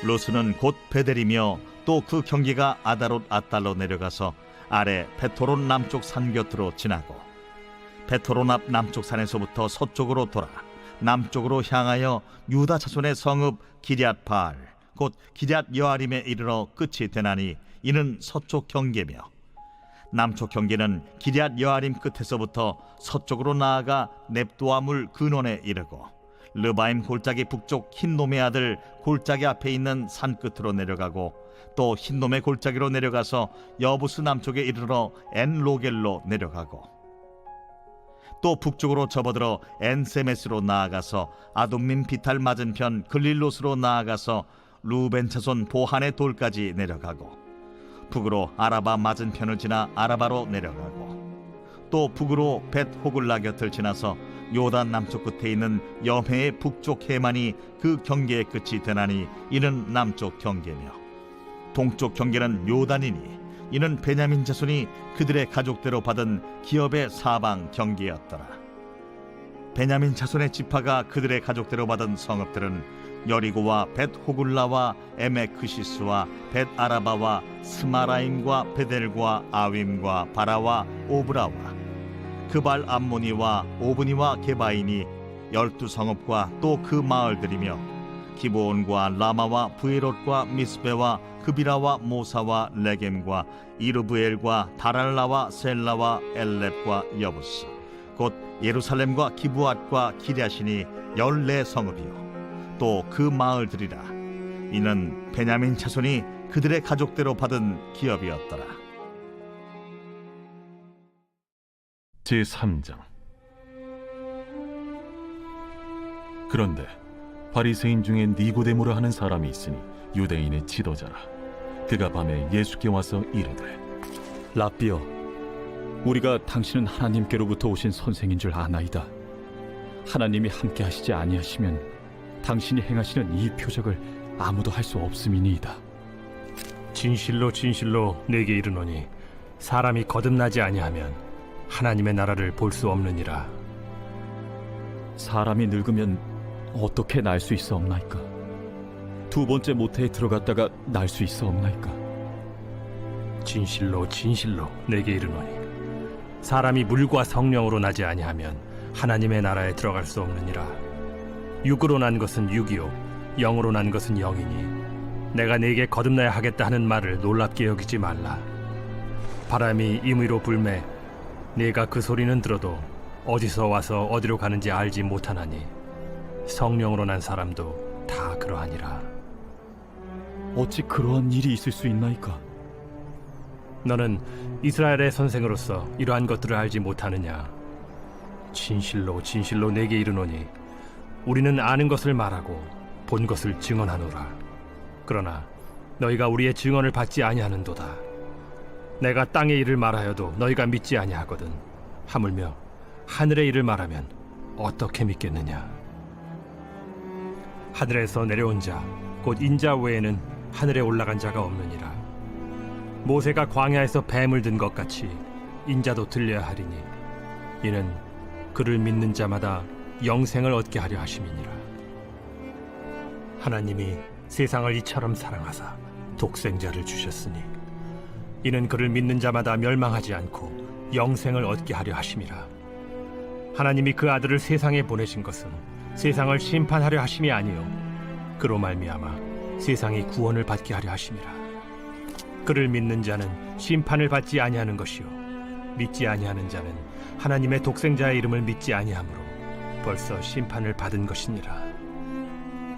루스는 곧 베델이며 또 그 경계가 아다롯 아달로 내려가서 아래 베토론 남쪽 산 곁으로 지나고 베토론 앞 남쪽 산에서부터 서쪽으로 돌아 남쪽으로 향하여 유다 자손의 성읍 기럇 바알 곧 기럇 여아림에 이르러 끝이 되나니 이는 서쪽 경계며 남쪽 경계는 기럇 여아림 끝에서부터 서쪽으로 나아가 넵도아물 근원에 이르고 르바임 골짜기 북쪽 흰놈의 아들 골짜기 앞에 있는 산 끝으로 내려가고 또 흰놈의 골짜기로 내려가서 여부스 남쪽에 이르러 엔로겔로 내려가고 또 북쪽으로 접어들어 엔세메스로 나아가서 아둠민 비탈 맞은편 글릴롯으로 나아가서 루벤 자손 보한의 돌까지 내려가고 북으로 아라바 맞은편을 지나 아라바로 내려가고 또 북으로 벳 호글라 곁을 지나서 요단 남쪽 끝에 있는 염해의 북쪽 해만이 그 경계의 끝이 되나니 이는 남쪽 경계며 동쪽 경계는 요단이니 이는 베냐민 자손이 그들의 가족대로 받은 기업의 사방 경계였더라. 베냐민 자손의 지파가 그들의 가족대로 받은 성읍들은 여리고와 벳 호굴라와 에메크시스와 벳 아라바와 스마라임과 베델과 아윈과 바라와 오브라와 그발 암모니와 오브니와 게바인이 12성읍과 또 그 마을들이며 기브온과 라마와 부에롯과 미스베와 그비라와 모사와 레겜과 이르브엘과 다랄라와 셀라와 엘렙과 여부스 곧 예루살렘과 기브앗과 기랴신이 14성읍이요 또 그 마을들이라. 이는 베냐민 자손이 그들의 가족대로 받은 기업이었더라. 제3장. 그런데 바리새인 중에 니고데모라 하는 사람이 있으니 유대인의 지도자라. 그가 밤에 예수께 와서 이르되 라삐여, 우리가 당신은 하나님께로부터 오신 선생인 줄 아나이다. 하나님이 함께 하시지 아니하시면 당신이 행하시는 이 표적을 아무도 할 수 없음이니이다. 진실로 진실로 내게 이르노니 사람이 거듭나지 아니하면 하나님의 나라를 볼 수 없느니라. 사람이 늙으면 어떻게 날 수 있어 없나이까? 2번째 모태에 들어갔다가 날 수 있어 없나이까? 진실로 진실로 내게 이르노니 사람이 물과 성령으로 나지 아니하면 하나님의 나라에 들어갈 수 없느니라. 육으로 난 것은 육이요 영으로 난 것은 영이니 내가 네게 거듭나야 하겠다 하는 말을 놀랍게 여기지 말라. 바람이 임의로 불매 네가 그 소리는 들어도 어디서 와서 어디로 가는지 알지 못하나니 성령으로 난 사람도 다 그러하니라. 어찌 그러한 일이 있을 수 있나이까? 너는 이스라엘의 선생으로서 이러한 것들을 알지 못하느냐? 진실로 진실로 내게 이르노니 우리는 아는 것을 말하고 본 것을 증언하노라. 그러나 너희가 우리의 증언을 받지 아니하는도다. 내가 땅의 일을 말하여도 너희가 믿지 아니하거든. 하물며 하늘의 일을 말하면 어떻게 믿겠느냐? 하늘에서 내려온 자 곧 인자 외에는 하늘에 올라간 자가 없느니라. 모세가 광야에서 뱀을 든 것 같이 인자도 들려야 하리니 이는 그를 믿는 자마다 영생을 얻게 하려 하심이니라. 하나님이 세상을 이처럼 사랑하사 독생자를 주셨으니 이는 그를 믿는 자마다 멸망하지 않고 영생을 얻게 하려 하심이라. 하나님이 그 아들을 세상에 보내신 것은 세상을 심판하려 하심이 아니요 그로 말미암아 세상이 구원을 받게 하려 하심이라. 그를 믿는 자는 심판을 받지 아니하는 것이요 믿지 아니하는 자는 하나님의 독생자의 이름을 믿지 아니하므로 벌써 심판을 받은 것이니라.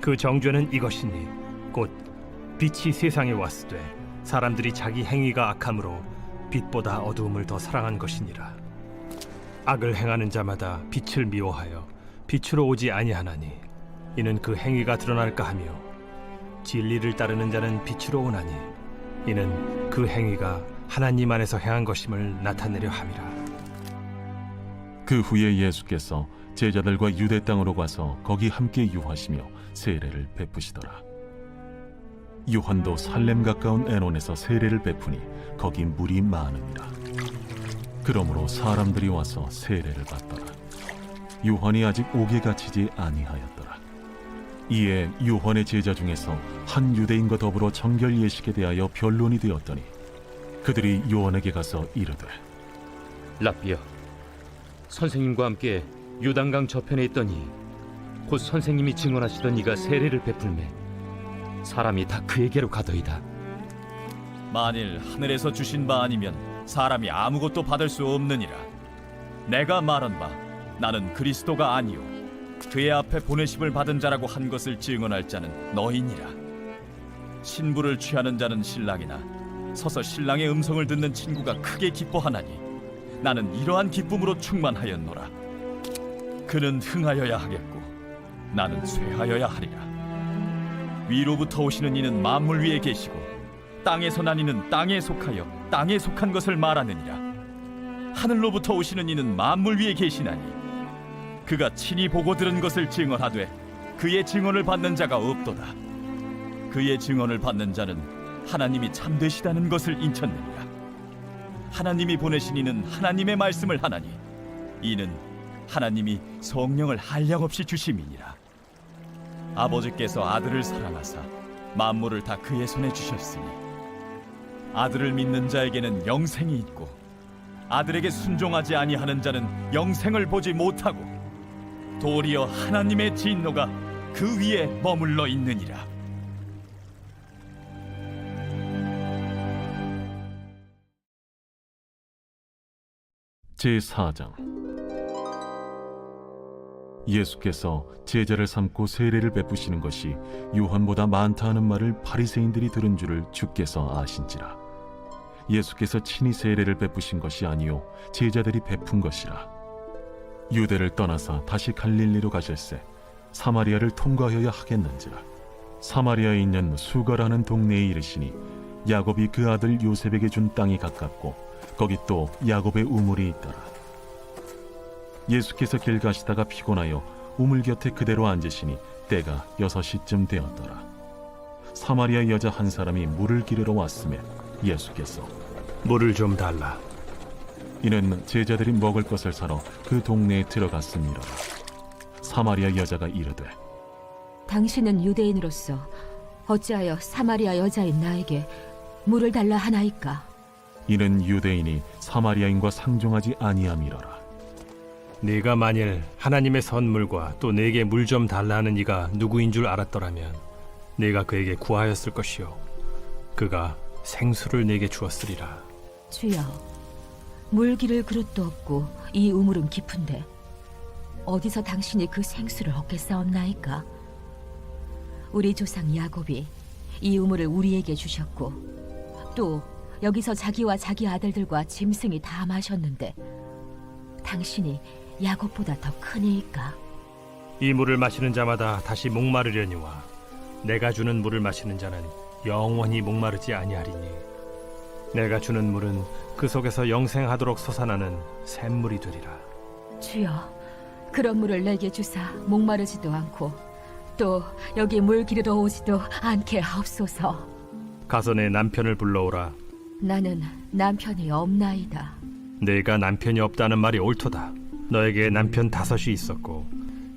그 정죄는 이것이니 곧 빛이 세상에 왔으되 사람들이 자기 행위가 악함으로 빛보다 어두움을 더 사랑한 것이니라. 악을 행하는 자마다 빛을 미워하여 빛으로 오지 아니하나니 이는 그 행위가 드러날까 하며 진리를 따르는 자는 빛으로 오나니 이는 그 행위가 하나님 안에서 행한 것임을 나타내려 함이라. 그 후에 예수께서 제자들과 유대 땅으로 가서 거기 함께 유하시며 세례를 베푸시더라. 요한도 살렘 가까운 에논에서 세례를 베푸니 거기 물이 많음이라. 그러므로 사람들이 와서 세례를 받더라. 요한이 아직 옥에 갇히지 아니하였더라. 이에 요한의 제자 중에서 한 유대인과 더불어 정결 예식에 대하여 변론이 되었더니 그들이 요한에게 가서 이르되 랍비여, 선생님과 함께 요단강 저편에 있더니 곧 선생님이 증언하시던 이가 세례를 베풀매 사람이 다 그에게로 가더이다. 만일 하늘에서 주신 바 아니면 사람이 아무것도 받을 수 없느니라. 내가 말한 바 나는 그리스도가 아니요 그의 앞에 보내심을 받은 자라고 한 것을 증언할 자는 너희니라. 신부를 취하는 자는 신랑이나 서서 신랑의 음성을 듣는 친구가 크게 기뻐하나니 나는 이러한 기쁨으로 충만하였노라. 그는 흥하여야 하겠고 나는 쇠하여야 하리라. 위로부터 오시는 이는 만물 위에 계시고 땅에서 난 이는 땅에 속하여 땅에 속한 것을 말하느니라. 하늘로부터 오시는 이는 만물 위에 계시나니 그가 친히 보고 들은 것을 증언하되 그의 증언을 받는 자가 없도다. 그의 증언을 받는 자는 하나님이 참되시다는 것을 인쳤느니라. 하나님이 보내신 이는 하나님의 말씀을 하나니 이는 하나님이 성령을 한량없이 주심이니라. 아버지께서 아들을 사랑하사 만물을 다 그의 손에 주셨으니 아들을 믿는 자에게는 영생이 있고 아들에게 순종하지 아니하는 자는 영생을 보지 못하고 도리어 하나님의 진노가 그 위에 머물러 있느니라. 제4장 예수께서 제자를 삼고 세례를 베푸시는 것이 요한보다 많다 하는 말을 바리새인들이 들은 줄을 주께서 아신지라. 예수께서 친히 세례를 베푸신 것이 아니요 제자들이 베푼 것이라. 유대를 떠나사 다시 갈릴리로 가실새 사마리아를 통과하여야 하겠는지라. 사마리아에 있는 수가라는 동네에 이르시니 야곱이 그 아들 요셉에게 준 땅이 가깝고 거기 또 야곱의 우물이 있더라. 예수께서 길 가시다가 피곤하여 우물 곁에 그대로 앉으시니 때가 6시쯤 되었더라. 사마리아 여자 한 사람이 물을 기르러 왔으며 예수께서 물을 좀 달라. 이는 제자들이 먹을 것을 사러 그 동네에 들어갔음이로라. 사마리아 여자가 이르되 당신은 유대인으로서 어찌하여 사마리아 여자인 나에게 물을 달라 하나이까? 이는 유대인이 사마리아인과 상종하지 아니함이로라. 네가 만일 하나님의 선물과 또 내게 물 좀 달라는 이가 누구인 줄 알았더라면 네가 그에게 구하였을 것이요 그가 생수를 내게 주었으리라. 주여, 물 기를 그릇도 없고 이 우물은 깊은데 어디서 당신이 그 생수를 얻겠사옵나이까? 우리 조상 야곱이 이 우물을 우리에게 주셨고 또 여기서 자기와 자기 아들들과 짐승이 다 마셨는데 당신이 야곱보다 더 크니이까? 이 물을 마시는 자마다 다시 목마르려니와 내가 주는 물을 마시는 자는 영원히 목마르지 아니하리니 내가 주는 물은 그 속에서 영생하도록 솟아나는 샘물이 되리라. 주여, 그런 물을 내게 주사 목마르지도 않고 또 여기 물 기르러 오지도 않게 하옵소서. 가서 내 남편을 불러오라. 나는 남편이 없나이다. 내가 남편이 없다는 말이 옳도다. 너에게 남편 5이 있었고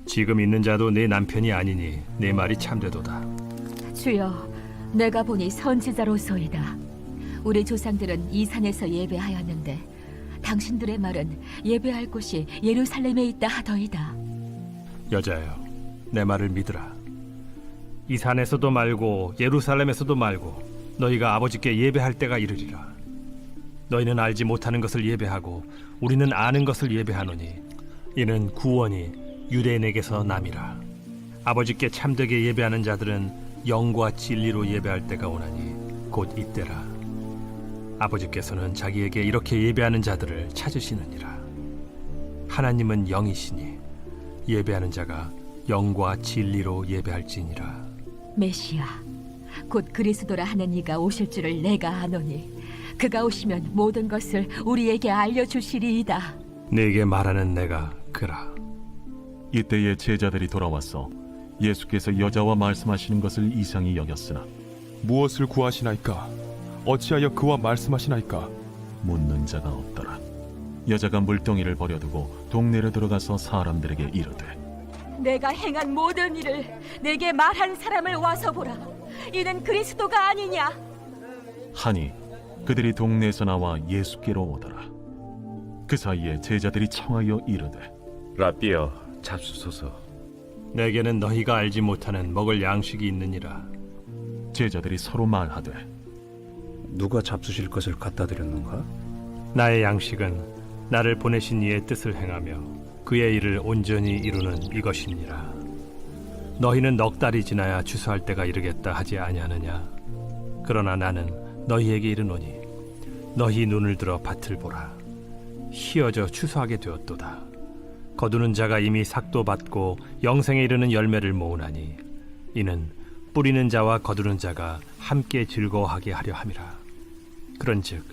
지금 있는 자도 내 남편이 아니니 내 말이 참되도다. 주여, 내가 보니 선지자로소이다. 우리 조상들은 이 산에서 예배하였는데 당신들의 말은 예배할 곳이 예루살렘에 있다 하더이다. 여자여, 내 말을 믿으라. 이 산에서도 말고 예루살렘에서도 말고 너희가 아버지께 예배할 때가 이르리라. 너희는 알지 못하는 것을 예배하고 우리는 아는 것을 예배하노니 이는 구원이 유대인에게서 남이라. 아버지께 참되게 예배하는 자들은 영과 진리로 예배할 때가 오나니 곧 이때라. 아버지께서는 자기에게 이렇게 예배하는 자들을 찾으시느니라. 하나님은 영이시니 예배하는 자가 영과 진리로 예배할지니라. 메시아 곧 그리스도라 하는 이가 오실 줄을 내가 아노니 그가 오시면 모든 것을 우리에게 알려주시리이다. 네게 말하는 내가 그라. 이때에 제자들이 돌아와서 예수께서 여자와 말씀하시는 것을 이상히 여겼으나 무엇을 구하시나이까? 어찌하여 그와 말씀하시나이까? 묻는 자가 없더라. 여자가 물동이를 버려두고 동네로 들어가서 사람들에게 이르되 내가 행한 모든 일을 내게 말한 사람을 와서 보라. 이는 그리스도가 아니냐? 하니 그들이 동네에서 나와 예수께로 오더라. 그 사이에 제자들이 청하여 이르되 라비여 잡수소서. 내게는 너희가 알지 못하는 먹을 양식이 있느니라. 제자들이 서로 말하되 누가 잡수실 것을 갖다 드렸는가? 나의 양식은 나를 보내신 이의 뜻을 행하며 그의 일을 온전히 이루는 이것이니라. 너희는 넉 달이 지나야 추수할 때가 이르겠다 하지 아니하느냐? 그러나 나는 너희에게 이르노니 너희 눈을 들어 밭을 보라. 희어져 추수하게 되었도다. 거두는 자가 이미 삭도 받고 영생에 이르는 열매를 모으나니 이는 뿌리는 자와 거두는 자가 함께 즐거워하게 하려 함이라. 그런즉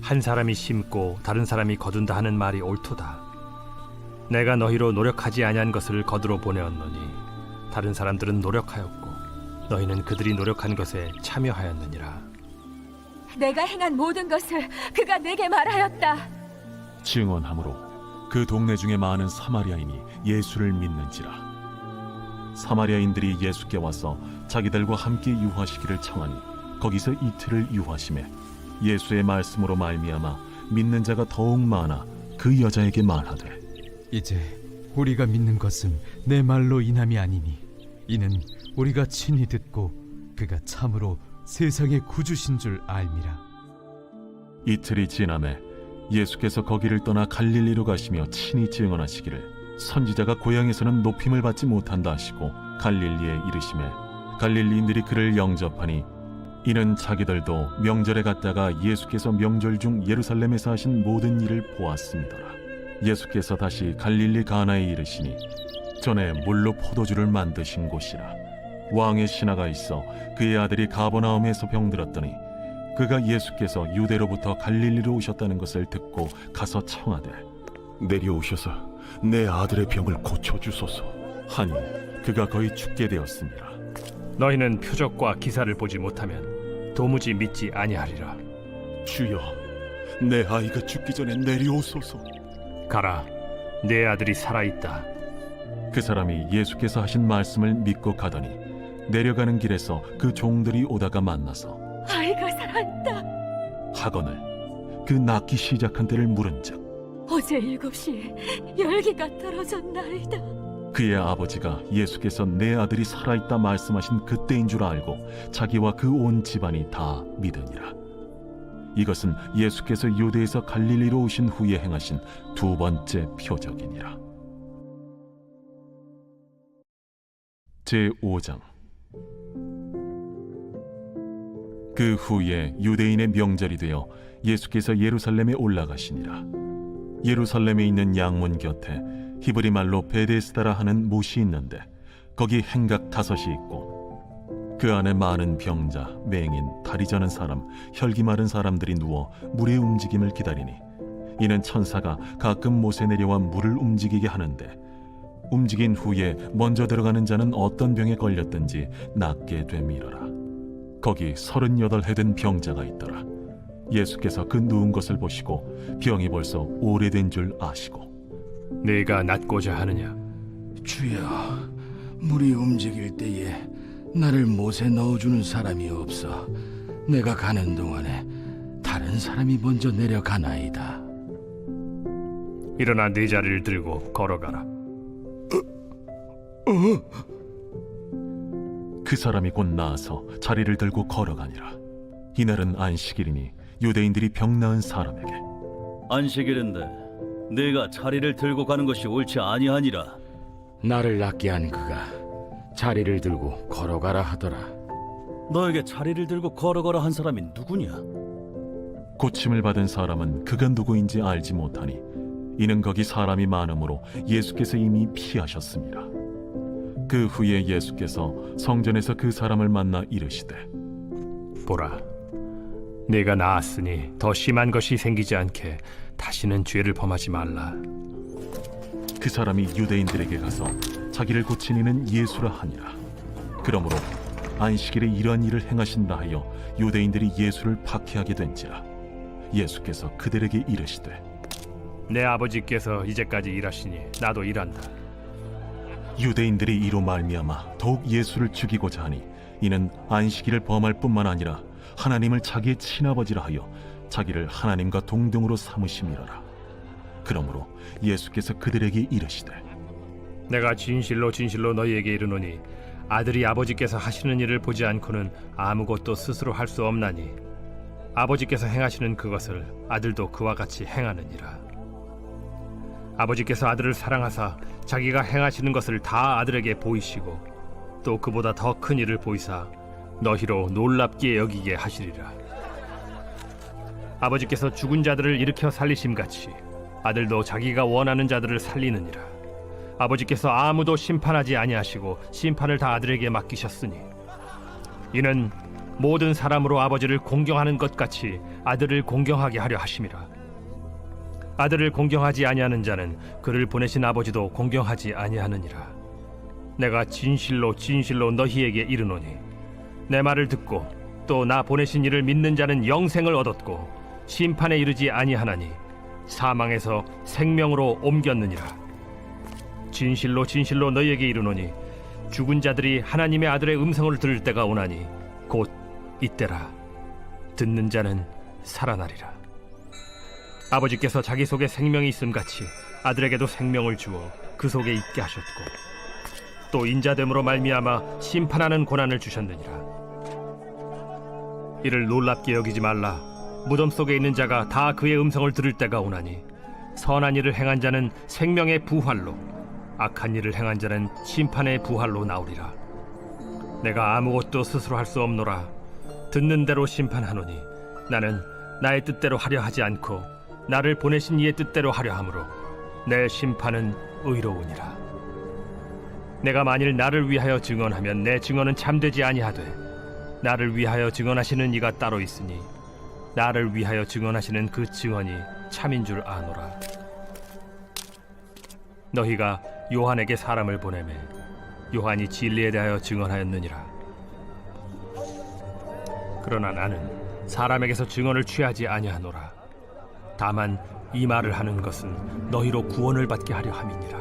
한 사람이 심고 다른 사람이 거둔다 하는 말이 옳도다. 내가 너희로 노력하지 아니한 것을 거두러 보내었노니 다른 사람들은 노력하였고 너희는 그들이 노력한 것에 참여하였느니라. 내가 행한 모든 것을 그가 내게 말하였다. 증언하므로 그 동네 중에 많은 사마리아인이 예수를 믿는지라. 사마리아인들이 예수께 와서 자기들과 함께 유하시기를 청하니 거기서 이틀을 유하심에 예수의 말씀으로 말미암아 믿는 자가 더욱 많아 그 여자에게 말하되 이제 우리가 믿는 것은 내 말로 인함이 아니니 이는 우리가 친히 듣고 그가 참으로 세상의 구주신 줄 알미라. 이틀이 지남에 예수께서 거기를 떠나 갈릴리로 가시며 친히 증언하시기를 선지자가 고향에서는 높임을 받지 못한다 하시고 갈릴리에 이르시매 갈릴리인들이 그를 영접하니 이는 자기들도 명절에 갔다가 예수께서 명절 중 예루살렘에서 하신 모든 일을 보았습니다라. 예수께서 다시 갈릴리 가나에 이르시니 전에 물로 포도주를 만드신 곳이라. 왕의 신하가 있어 그의 아들이 가버나움에서 병들었더니 그가 예수께서 유대로부터 갈릴리로 오셨다는 것을 듣고 가서 청하되 내려오셔서 내 아들의 병을 고쳐주소서 하니 그가 거의 죽게 되었습니다. 너희는 표적과 기사를 보지 못하면 도무지 믿지 아니하리라. 주여, 내 아이가 죽기 전에 내려오소서. 가라, 내 아들이 살아있다. 그 사람이 예수께서 하신 말씀을 믿고 가더니 내려가는 길에서 그 종들이 오다가 만나서 아이가 살아있다 하거늘 그 낳기 시작한 때를 물은즉 어제 7시에 열기가 떨어졌나이다. 그의 아버지가 예수께서 내 아들이 살아있다 말씀하신 그때인 줄 알고 자기와 그 온 집안이 다 믿으니라. 이것은 예수께서 유대에서 갈릴리로 오신 후에 행하신 두 번째 표적이니라. 제5장. 그 후에 유대인의 명절이 되어 예수께서 예루살렘에 올라가시니라. 예루살렘에 있는 양문 곁에 히브리 말로 베데스다라 하는 못이 있는데 거기 행각 5이 있고 그 안에 많은 병자, 맹인, 다리 저는 사람, 혈기 마른 사람들이 누워 물의 움직임을 기다리니 이는 천사가 가끔 못에 내려와 물을 움직이게 하는데 움직인 후에 먼저 들어가는 자는 어떤 병에 걸렸든지 낫게 되밀어라. 거기 38해 된 병자가 있더라. 예수께서 그 누운 것을 보시고 병이 벌써 오래된 줄 아시고 네가 낫고자 하느냐? 주여, 물이 움직일 때에 나를 못에 넣어주는 사람이 없어 내가 가는 동안에 다른 사람이 먼저 내려가나이다. 일어나 네 자리를 들고 걸어가라. 그 사람이 곧 나아서 자리를 들고 걸어가니라. 이날은 안식일이니 유대인들이 병 나은 사람에게 안식일인데 네가 자리를 들고 가는 것이 옳지 아니하니라. 나를 낫게 한 그가 자리를 들고 걸어가라 하더라. 너에게 자리를 들고 걸어가라 한 사람이 누구냐? 고침을 받은 사람은 그가 누구인지 알지 못하니 이는 거기 사람이 많으므로 예수께서 이미 피하셨습니다. 그 후에 예수께서 성전에서 그 사람을 만나 이르시되 보라, 네가 나았으니 더 심한 것이 생기지 않게 다시는 죄를 범하지 말라. 그 사람이 유대인들에게 가서 자기를 고친 이는 예수라 하니라. 그러므로 안식일에 이러한 일을 행하신다 하여 유대인들이 예수를 박해하게 된지라. 예수께서 그들에게 이르시되 내 아버지께서 이제까지 일하시니 나도 일한다. 유대인들이 이로 말미암아 더욱 예수를 죽이고자 하니 이는 안식일을 범할 뿐만 아니라 하나님을 자기의 친아버지라 하여 자기를 하나님과 동등으로 삼으심이로라. 그러므로 예수께서 그들에게 이르시되 내가 진실로 진실로 너희에게 이르노니 아들이 아버지께서 하시는 일을 보지 않고는 아무것도 스스로 할 수 없나니 아버지께서 행하시는 그것을 아들도 그와 같이 행하느니라. 아버지께서 아들을 사랑하사 자기가 행하시는 것을 다 아들에게 보이시고 또 그보다 더 큰 일을 보이사 너희로 놀랍게 여기게 하시리라. 아버지께서 죽은 자들을 일으켜 살리심같이 아들도 자기가 원하는 자들을 살리느니라. 아버지께서 아무도 심판하지 아니하시고 심판을 다 아들에게 맡기셨으니 이는 모든 사람으로 아버지를 공경하는 것 같이 아들을 공경하게 하려 하심이라. 아들을 공경하지 아니하는 자는 그를 보내신 아버지도 공경하지 아니하느니라. 내가 진실로 진실로 너희에게 이르노니 내 말을 듣고 또 나 보내신 이를 믿는 자는 영생을 얻었고 심판에 이르지 아니하나니 사망에서 생명으로 옮겼느니라. 진실로 진실로 너희에게 이르노니 죽은 자들이 하나님의 아들의 음성을 들을 때가 오나니 곧 이때라. 듣는 자는 살아나리라. 아버지께서 자기 속에 생명이 있음같이 아들에게도 생명을 주어 그 속에 있게 하셨고 또 인자됨으로 말미암아 심판하는 고난을 주셨느니라. 이를 놀랍게 여기지 말라. 무덤 속에 있는 자가 다 그의 음성을 들을 때가 오나니 선한 일을 행한 자는 생명의 부활로 악한 일을 행한 자는 심판의 부활로 나오리라. 내가 아무것도 스스로 할 수 없노라. 듣는 대로 심판하노니 나는 나의 뜻대로 하려 하지 않고 나를 보내신 이의 뜻대로 하려 함으로 내 심판은 의로우니라. 내가 만일 나를 위하여 증언하면 내 증언은 참되지 아니하되 나를 위하여 증언하시는 이가 따로 있으니 나를 위하여 증언하시는 그 증언이 참인 줄 아노라. 너희가 요한에게 사람을 보내매 요한이 진리에 대하여 증언하였느니라. 그러나 나는 사람에게서 증언을 취하지 아니하노라. 다만 이 말을 하는 것은 너희로 구원을 받게 하려 함이니라.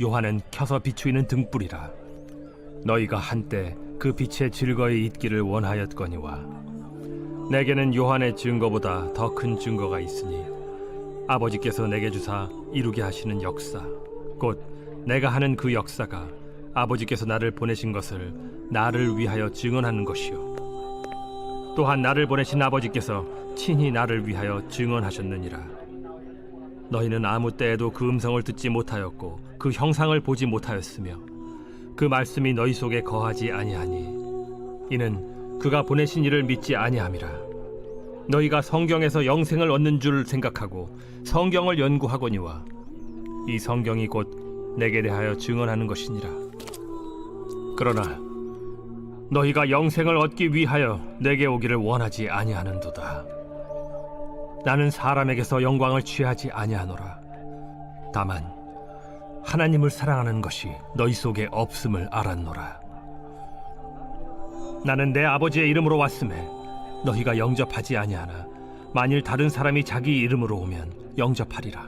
요한은 켜서 비추이는 등불이라. 너희가 한때 그 빛에 즐거이 있기를 원하였거니와 내게는 요한의 증거보다 더 큰 증거가 있으니 아버지께서 내게 주사 이루게 하시는 역사 곧 내가 하는 그 역사가 아버지께서 나를 보내신 것을 나를 위하여 증언하는 것이요 또한 나를 보내신 아버지께서 친히 나를 위하여 증언하셨느니라. 너희는 아무 때에도 그 음성을 듣지 못하였고 그 형상을 보지 못하였으며 그 말씀이 너희 속에 거하지 아니하니 이는 그가 보내신 이를 믿지 아니함이라. 너희가 성경에서 영생을 얻는 줄 생각하고 성경을 연구하거니와 이 성경이 곧 내게 대하여 증언하는 것이니라. 그러나 너희가 영생을 얻기 위하여 내게 오기를 원하지 아니하는도다. 나는 사람에게서 영광을 취하지 아니하노라. 다만 하나님을 사랑하는 것이 너희 속에 없음을 알았노라. 나는 내 아버지의 이름으로 왔음에 너희가 영접하지 아니하나 만일 다른 사람이 자기 이름으로 오면 영접하리라.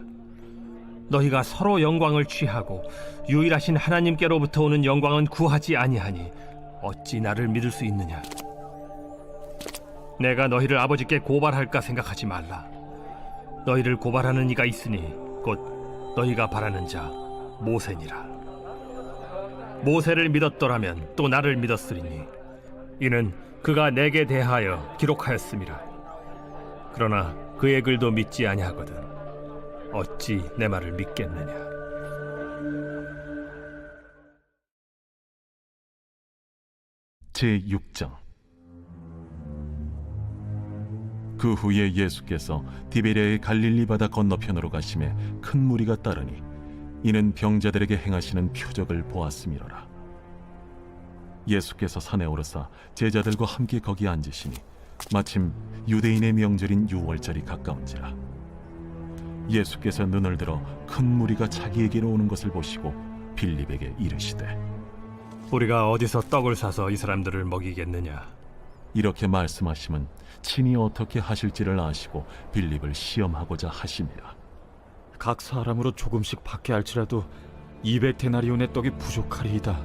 너희가 서로 영광을 취하고 유일하신 하나님께로부터 오는 영광은 구하지 아니하니 어찌 나를 믿을 수 있느냐? 내가 너희를 아버지께 고발할까 생각하지 말라. 너희를 고발하는 이가 있으니 곧 너희가 바라는 자 모세니라. 모세를 믿었더라면 또 나를 믿었으리니 이는 그가 내게 대하여 기록하였음이라. 그러나 그의 글도 믿지 아니하거든 어찌 내 말을 믿겠느냐. 제6장. 그 후에 예수께서 디베랴의 갈릴리 바다 건너편으로 가심에 큰 무리가 따르니 이는 병자들에게 행하시는 표적을 보았음이로라. 예수께서 산에 오르사 제자들과 함께 거기 앉으시니 마침 유대인의 명절인 유월절이 가까운지라. 예수께서 눈을 들어 큰 무리가 자기에게로 오는 것을 보시고 빌립에게 이르시되 우리가 어디서 떡을 사서 이 사람들을 먹이겠느냐. 이렇게 말씀하심은 친히 어떻게 하실지를 아시고 빌립을 시험하고자 하심이라. 각 사람으로 조금씩 받게 할지라도 200데나리온의 떡이 부족하리이다.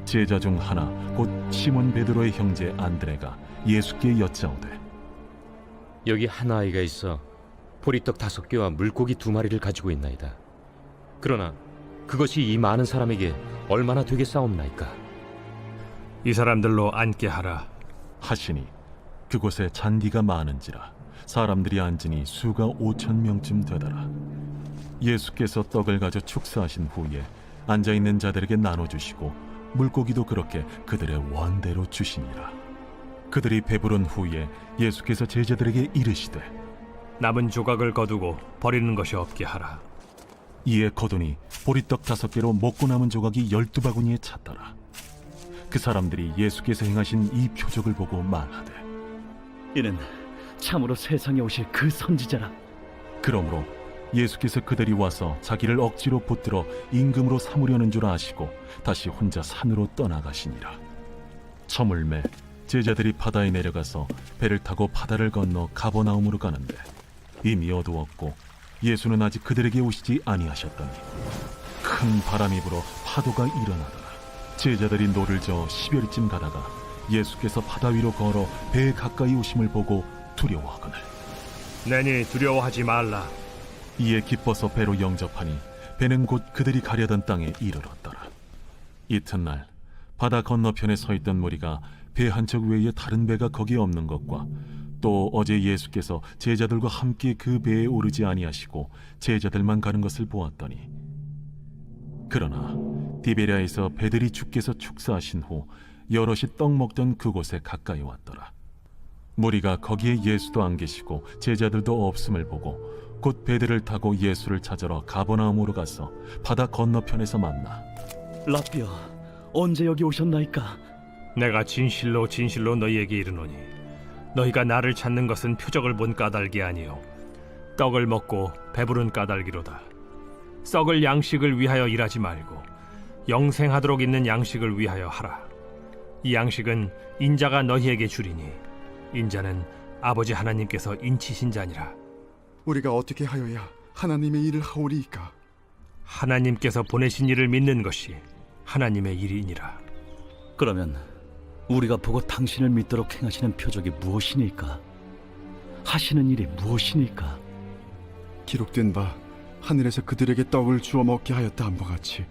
제자 중 하나 곧 시몬 베드로의 형제 안드레가 예수께 여짜오되 여기 한 아이가 있어 보리떡 5개와 물고기 2마리를 가지고 있나이다. 그러나 그것이 이 많은 사람에게 얼마나 되겠사옵나이까? 이 사람들로 앉게 하라 하시니 그곳에 잔디가 많은지라 사람들이 앉으니 수가 5,000명쯤 되더라. 예수께서 떡을 가져 축사하신 후에 앉아있는 자들에게 나눠주시고 물고기도 그렇게 그들의 원대로 주시니라. 그들이 배부른 후에 예수께서 제자들에게 이르시되 남은 조각을 거두고 버리는 것이 없게 하라. 이에 거두니 보리떡 5개로 먹고 남은 조각이 12바구니에 찼더라. 그 사람들이 예수께서 행하신 이 표적을 보고 말하되 이는 참으로 세상에 오실 그 선지자라. 그러므로 예수께서 그들이 와서 자기를 억지로 붙들어 임금으로 삼으려는 줄 아시고 다시 혼자 산으로 떠나가시니라. 저물매 제자들이 바다에 내려가서 배를 타고 바다를 건너 가버나움으로 가는데 이미 어두웠고 예수는 아직 그들에게 오시지 아니하셨더니 큰 바람이 불어 파도가 일어나더라. 제자들이 노를 저어 10여리쯤 가다가 예수께서 바다 위로 걸어 배에 가까이 오심을 보고 두려워하거늘 내니 두려워하지 말라. 이에 기뻐서 배로 영접하니 배는 곧 그들이 가려던 땅에 이르렀더라. 이튿날 바다 건너편에 서 있던 무리가 배 한 척 외에 다른 배가 거기 없는 것과 또 어제 예수께서 제자들과 함께 그 배에 오르지 아니하시고 제자들만 가는 것을 보았더니 그러나 디베랴에서 배들이 주께서 축사하신 후 여럿이 떡 먹던 그곳에 가까이 왔더라. 무리가 거기에 예수도 안 계시고 제자들도 없음을 보고 곧 배들을 타고 예수를 찾으러 가버나움으로 가서 바다 건너편에서 만나 라삐어, 언제 여기 오셨나이까? 내가 진실로 진실로 너희에게 이르노니 너희가 나를 찾는 것은 표적을 본 까닭이 아니요 떡을 먹고 배부른 까닭이로다. 썩을 양식을 위하여 일하지 말고 영생하도록 있는 양식을 위하여 하라. 이 양식은 인자가 너희에게 주리니 인자는 아버지 하나님께서 인치신 자니라. 우리가 어떻게 하여야 하나님의 일을 하오리이까? 하나님께서 보내신 이를 믿는 것이 하나님의 일이니라. 그러면 우리가 보고 당신을 믿도록 행하시는 표적이 무엇이니까? 하시는 일이 무엇이니까? 기록된 바 하늘에서 그들에게 떡을 주어 먹게 하였다 함과 같이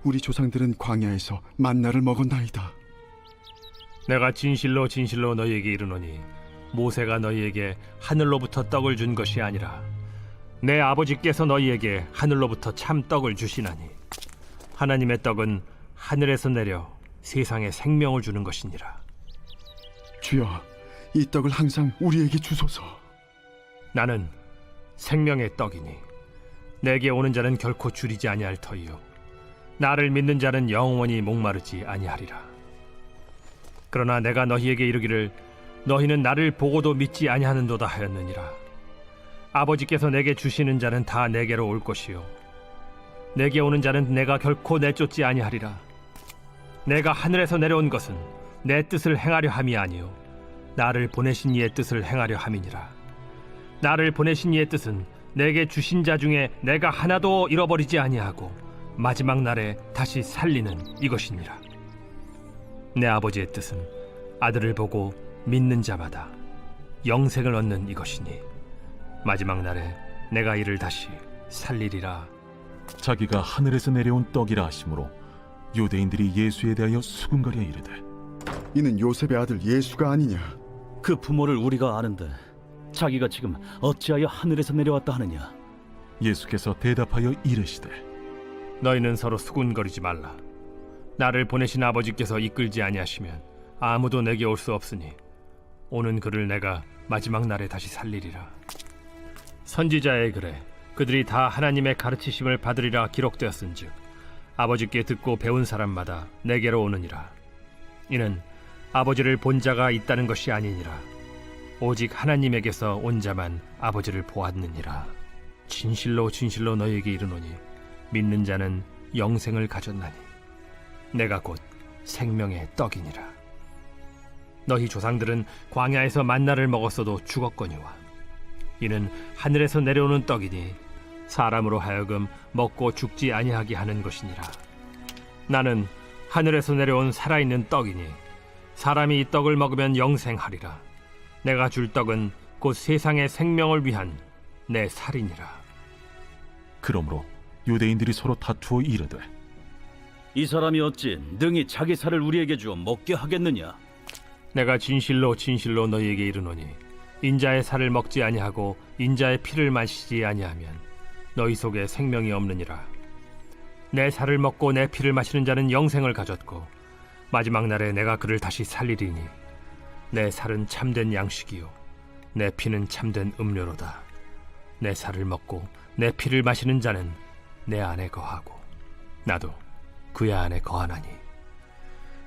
우리 조상들은 광야에서 만나를 먹었나이다. 내가 진실로 진실로 너희에게 이르노니 모세가 너희에게 하늘로부터 떡을 준 것이 아니라 내 아버지께서 너희에게 하늘로부터 참 떡을 주시나니 하나님의 떡은 하늘에서 내려 세상에 생명을 주는 것이니라. 주여, 이 떡을 항상 우리에게 주소서. 나는 생명의 떡이니 내게 오는 자는 결코 줄이지 아니할 터이요 나를 믿는 자는 영원히 목마르지 아니하리라. 그러나 내가 너희에게 이르기를 너희는 나를 보고도 믿지 아니하는도다 하였느니라. 아버지께서 내게 주시는 자는 다 내게로 올 것이요 내게 오는 자는 내가 결코 내쫓지 아니하리라. 내가 하늘에서 내려온 것은 내 뜻을 행하려 함이 아니요 나를 보내신 이의 뜻을 행하려 함이니라. 나를 보내신 이의 뜻은 내게 주신 자 중에 내가 하나도 잃어버리지 아니하고 마지막 날에 다시 살리는 이것이니라. 내 아버지의 뜻은 아들을 보고 믿는 자마다 영생을 얻는 이것이니 마지막 날에 내가 이를 다시 살리리라. 자기가 하늘에서 내려온 떡이라 하심으로 유대인들이 예수에 대하여 수군거려 이르되 이는 요셉의 아들 예수가 아니냐? 그 부모를 우리가 아는데 자기가 지금 어찌하여 하늘에서 내려왔다 하느냐? 예수께서 대답하여 이르시되 너희는 서로 수군거리지 말라. 나를 보내신 아버지께서 이끌지 아니하시면 아무도 내게 올 수 없으니 오는 그를 내가 마지막 날에 다시 살리리라. 선지자의 글에 그들이 다 하나님의 가르치심을 받으리라 기록되었은즉 아버지께 듣고 배운 사람마다 내게로 오느니라. 이는 아버지를 본 자가 있다는 것이 아니니라. 오직 하나님에게서 온 자만 아버지를 보았느니라. 진실로 진실로 너희에게 이르노니 믿는 자는 영생을 가졌나니 내가 곧 생명의 떡이니라. 너희 조상들은 광야에서 만나를 먹었어도 죽었거니와 이는 하늘에서 내려오는 떡이니 사람으로 하여금 먹고 죽지 아니하게 하는 것이니라. 나는 하늘에서 내려온 살아있는 떡이니 사람이 이 떡을 먹으면 영생하리라. 내가 줄 떡은 곧 세상의 생명을 위한 내 살이니라. 그러므로 유대인들이 서로 다투어 이르되 이 사람이 어찌 능히 자기 살을 우리에게 주어 먹게 하겠느냐? 내가 진실로 진실로 너희에게 이르노니 인자의 살을 먹지 아니하고 인자의 피를 마시지 아니하면 너희 속에 생명이 없느니라. 내 살을 먹고 내 피를 마시는 자는 영생을 가졌고 마지막 날에 내가 그를 다시 살리리니 내 살은 참된 양식이요 내 피는 참된 음료로다. 내 살을 먹고 내 피를 마시는 자는 내 안에 거하고 나도 그의 안에 거하나니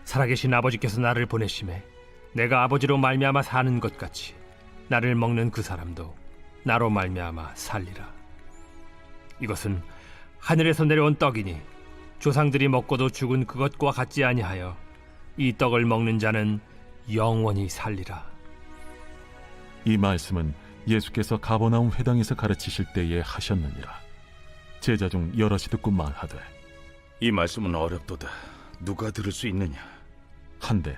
살아계신 아버지께서 나를 보내심에 내가 아버지로 말미암아 사는 것 같이 나를 먹는 그 사람도 나로 말미암아 살리라. 이것은 하늘에서 내려온 떡이니 조상들이 먹고도 죽은 그것과 같지 아니하여 이 떡을 먹는 자는 영원히 살리라. 이 말씀은 예수께서 가버나움 회당에서 가르치실 때에 하셨느니라. 제자 중 여럿이 듣고 말하되 이 말씀은 어렵도다. 누가 들을 수 있느냐? 한데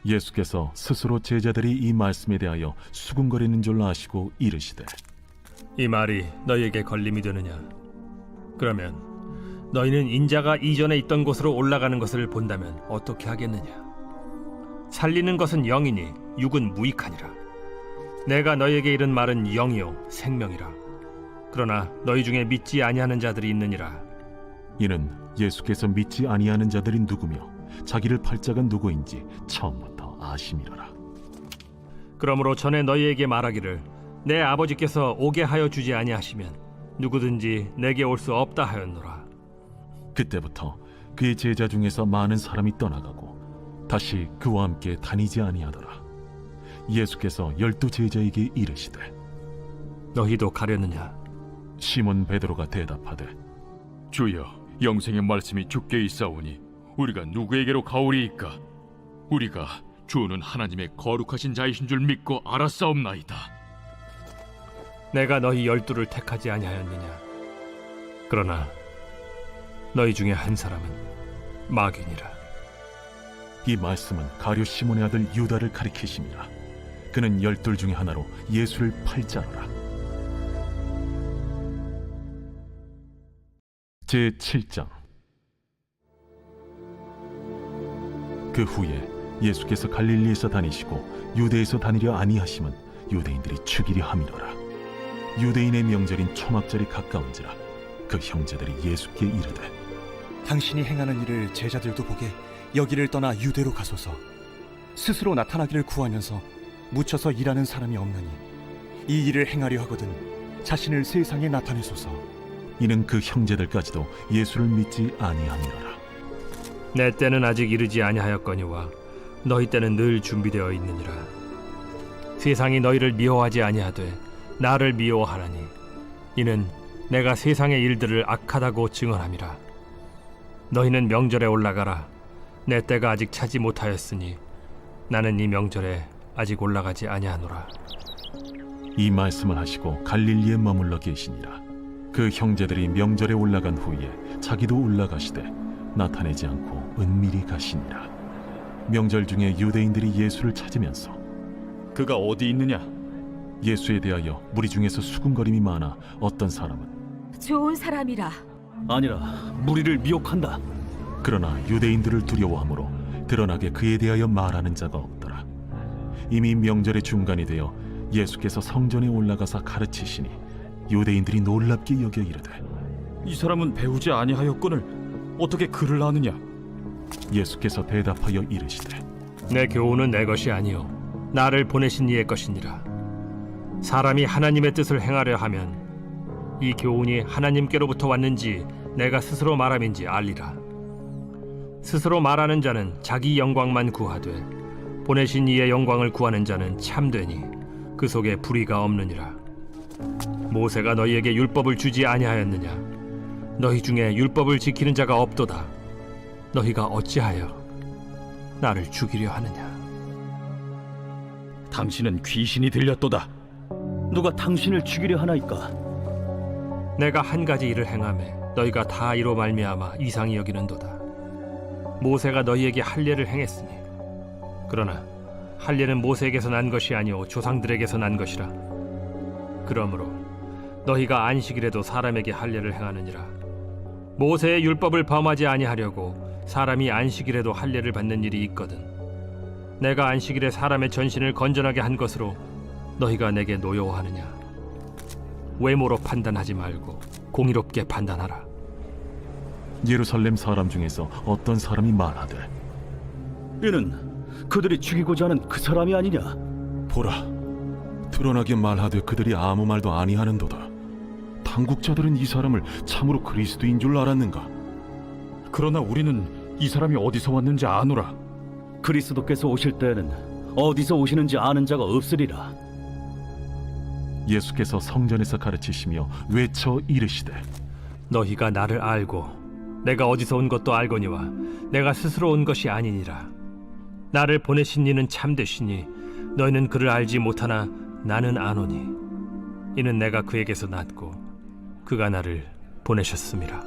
예수께서 스스로 제자들이 이 말씀에 대하여 수군거리는 줄 아시고 이르시되 이 말이 너희에게 걸림이 되느냐? 그러면 너희는 인자가 이전에 있던 곳으로 올라가는 것을 본다면 어떻게 하겠느냐? 살리는 것은 영이니 육은 무익하니라. 내가 너희에게 이른 말은 영이요 생명이라. 그러나 너희 중에 믿지 아니하는 자들이 있느니라. 이는 예수께서 믿지 아니하는 자들이 누구며 자기를 팔 자가 누구인지 처음부터 아심이로라. 그러므로 전에 너희에게 말하기를 내 아버지께서 오게 하여 주지 아니하시면 누구든지 내게 올 수 없다 하였노라. 그때부터 그의 제자 중에서 많은 사람이 떠나가고 다시 그와 함께 다니지 아니하더라. 예수께서 12 제자에게 이르시되 너희도 가려느냐? 시몬 베드로가 대답하되 주여, 영생의 말씀이 주께 있사오니 우리가 누구에게로 가오리이까? 우리가 주는 하나님의 거룩하신 자이신 줄 믿고 알았사옵나이다. 내가 너희 12를 택하지 아니하였느냐? 그러나 너희 중에 한 사람은 마귀니라. 이 말씀은 가룟 시몬의 아들 유다를 가리키심이라. 그는 12 중에 하나로 예수를 팔 자로라. 제7장. 그 후에 예수께서 갈릴리에서 다니시고 유대에서 다니려 아니하심은 유대인들이 죽이려 함이로라. 유대인의 명절인 초막절이 가까운지라 그 형제들이 예수께 이르되 당신이 행하는 일을 제자들도 보게 여기를 떠나 유대로 가소서. 스스로 나타나기를 구하면서 묻혀서 일하는 사람이 없나니 이 일을 행하려 하거든 자신을 세상에 나타내소서. 이는 그 형제들까지도 예수를 믿지 아니함이로라. 내 때는 아직 이르지 아니하였거니와 너희 때는 늘 준비되어 있느니라. 세상이 너희를 미워하지 아니하되 나를 미워하나니 이는 내가 세상의 일들을 악하다고 증언함이라. 너희는 명절에 올라가라. 내 때가 아직 차지 못하였으니 나는 이 명절에 아직 올라가지 아니하노라. 이 말씀을 하시고 갈릴리에 머물러 계시니라. 그 형제들이 명절에 올라간 후에 자기도 올라가시되 나타내지 않고 은밀히 가시니라. 명절 중에 유대인들이 예수를 찾으면서 그가 어디 있느냐? 예수에 대하여 무리 중에서 수군거림이 많아 어떤 사람은 좋은 사람이라. 아니라 무리를 미혹한다. 그러나 유대인들을 두려워하므로 드러나게 그에 대하여 말하는 자가 없더라. 이미 명절의 중간이 되어 예수께서 성전에 올라가사 가르치시니 유대인들이 놀랍게 여겨 이르되 이 사람은 배우지 아니하였거늘 어떻게 글을 아느냐? 예수께서 대답하여 이르시되 내 교훈은 내 것이 아니요 나를 보내신 이의 것이니라. 사람이 하나님의 뜻을 행하려 하면 이 교훈이 하나님께로부터 왔는지 내가 스스로 말함인지 알리라. 스스로 말하는 자는 자기 영광만 구하되 보내신 이의 영광을 구하는 자는 참되니 그 속에 불의가 없느니라. 모세가 너희에게 율법을 주지 아니하였느냐? 너희 중에 율법을 지키는 자가 없도다. 너희가 어찌하여 나를 죽이려 하느냐? 당신은 귀신이 들렸도다. 누가 당신을 죽이려 하나이까? 내가 한 가지 일을 행하매 너희가 다 이로 말미암아 이상히 여기는도다. 모세가 너희에게 할례를 행했으니 그러나 할례는 모세에게서 난 것이 아니오 조상들에게서 난 것이라. 그러므로 너희가 안식일에도 사람에게 할례를 행하느니라. 모세의 율법을 범하지 아니하려고 사람이 안식일에도 할례를 받는 일이 있거든. 내가 안식일에 사람의 전신을 건전하게 한 것으로 너희가 내게 노여워하느냐? 외모로 판단하지 말고 공의롭게 판단하라. 예루살렘 사람 중에서 어떤 사람이 말하되 이는 그들이 죽이고자 하는 그 사람이 아니냐? 보라, 드러나게 말하되 그들이 아무 말도 아니하는도다. 당국자들은 이 사람을 참으로 그리스도인 줄 알았는가? 그러나 우리는 이 사람이 어디서 왔는지 아노라. 그리스도께서 오실 때에는 어디서 오시는지 아는 자가 없으리라. 예수께서 성전에서 가르치시며 외쳐 이르시되 너희가 나를 알고 내가 어디서 온 것도 알거니와 내가 스스로 온 것이 아니니라. 나를 보내신 이는 참되시니 너희는 그를 알지 못하나 나는 아노니 이는 내가 그에게서 났고 그가 나를 보내셨음이라.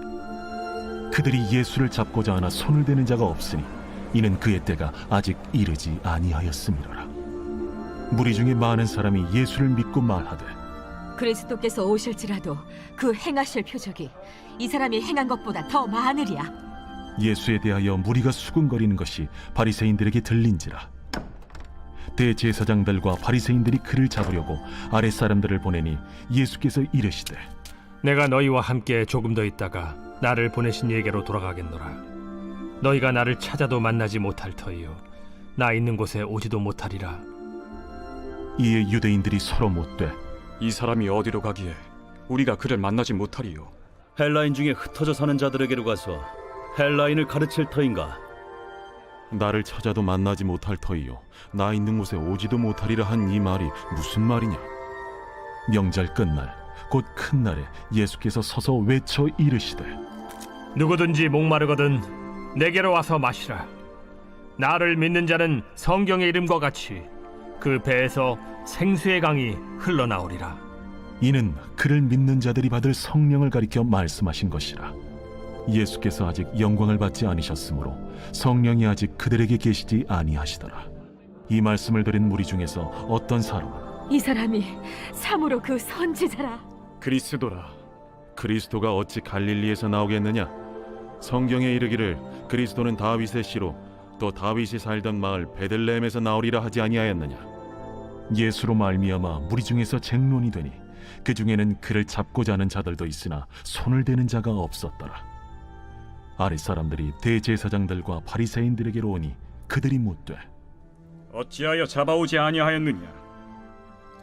그들이 예수를 잡고자 하나 손을 대는 자가 없으니 이는 그의 때가 아직 이르지 아니하였음이로라. 무리 중에 많은 사람이 예수를 믿고 말하되 그리스도께서 오실지라도 그 행하실 표적이 이 사람이 행한 것보다 더 많으리야. 예수에 대하여 무리가 수군거리는 것이 바리새인들에게 들린지라. 대제사장들과 바리새인들이 그를 잡으려고 아랫사람들을 보내니 예수께서 이르시되 내가 너희와 함께 조금 더 있다가 나를 보내신 이에게로 돌아가겠노라. 너희가 나를 찾아도 만나지 못할 터이요 나 있는 곳에 오지도 못하리라. 이에 유대인들이 서로 묻되 이 사람이 어디로 가기에 우리가 그를 만나지 못하리요? 헬라인 중에 흩어져 사는 자들에게로 가서 헬라인을 가르칠 터인가? 나를 찾아도 만나지 못할 터이요 나 있는 곳에 오지도 못하리라 한 이 말이 무슨 말이냐? 명절 끝날 곧 큰 날에 예수께서 서서 외쳐 이르시되 누구든지 목마르거든 내게로 와서 마시라. 나를 믿는 자는 성경의 이름과 같이 그 배에서 생수의 강이 흘러나오리라. 이는 그를 믿는 자들이 받을 성령을 가리켜 말씀하신 것이라. 예수께서 아직 영광을 받지 않으셨으므로 성령이 아직 그들에게 계시지 아니하시더라. 이 말씀을 들은 무리 중에서 어떤 사람은 이 사람이 참으로 그 선지자라. 그리스도라. 그리스도가 어찌 갈릴리에서 나오겠느냐? 성경에 이르기를 그리스도는 다윗의 씨로 또 다윗이 살던 마을 베들레헴에서 나오리라 하지 아니하였느냐? 예수로 말미암아 무리 중에서 쟁론이 되니 그 중에는 그를 잡고자 하는 자들도 있으나 손을 대는 자가 없었더라. 아랫 사람들이 대제사장들과 바리새인들에게로 오니 그들이 묻되 어찌하여 잡아오지 아니하였느냐?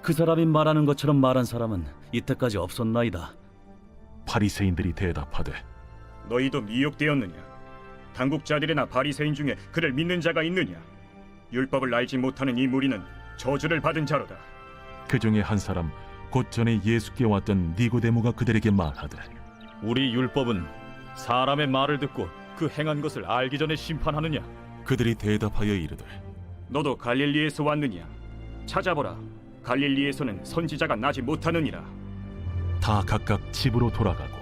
그 사람이 말하는 것처럼 말한 사람은 이때까지 없었나이다. 바리새인들이 대답하되 너희도 미혹되었느냐? 당국자들이나 바리새인 중에 그를 믿는 자가 있느냐? 율법을 알지 못하는 이 무리는 저주를 받은 자로다. 그 중에 한 사람 곧 전에 예수께 왔던 니고데모가 그들에게 말하되 우리 율법은 사람의 말을 듣고 그 행한 것을 알기 전에 심판하느냐? 그들이 대답하여 이르되 너도 갈릴리에서 왔느냐? 찾아보라. 갈릴리에서는 선지자가 나지 못하느니라. 다 각각 집으로 돌아가고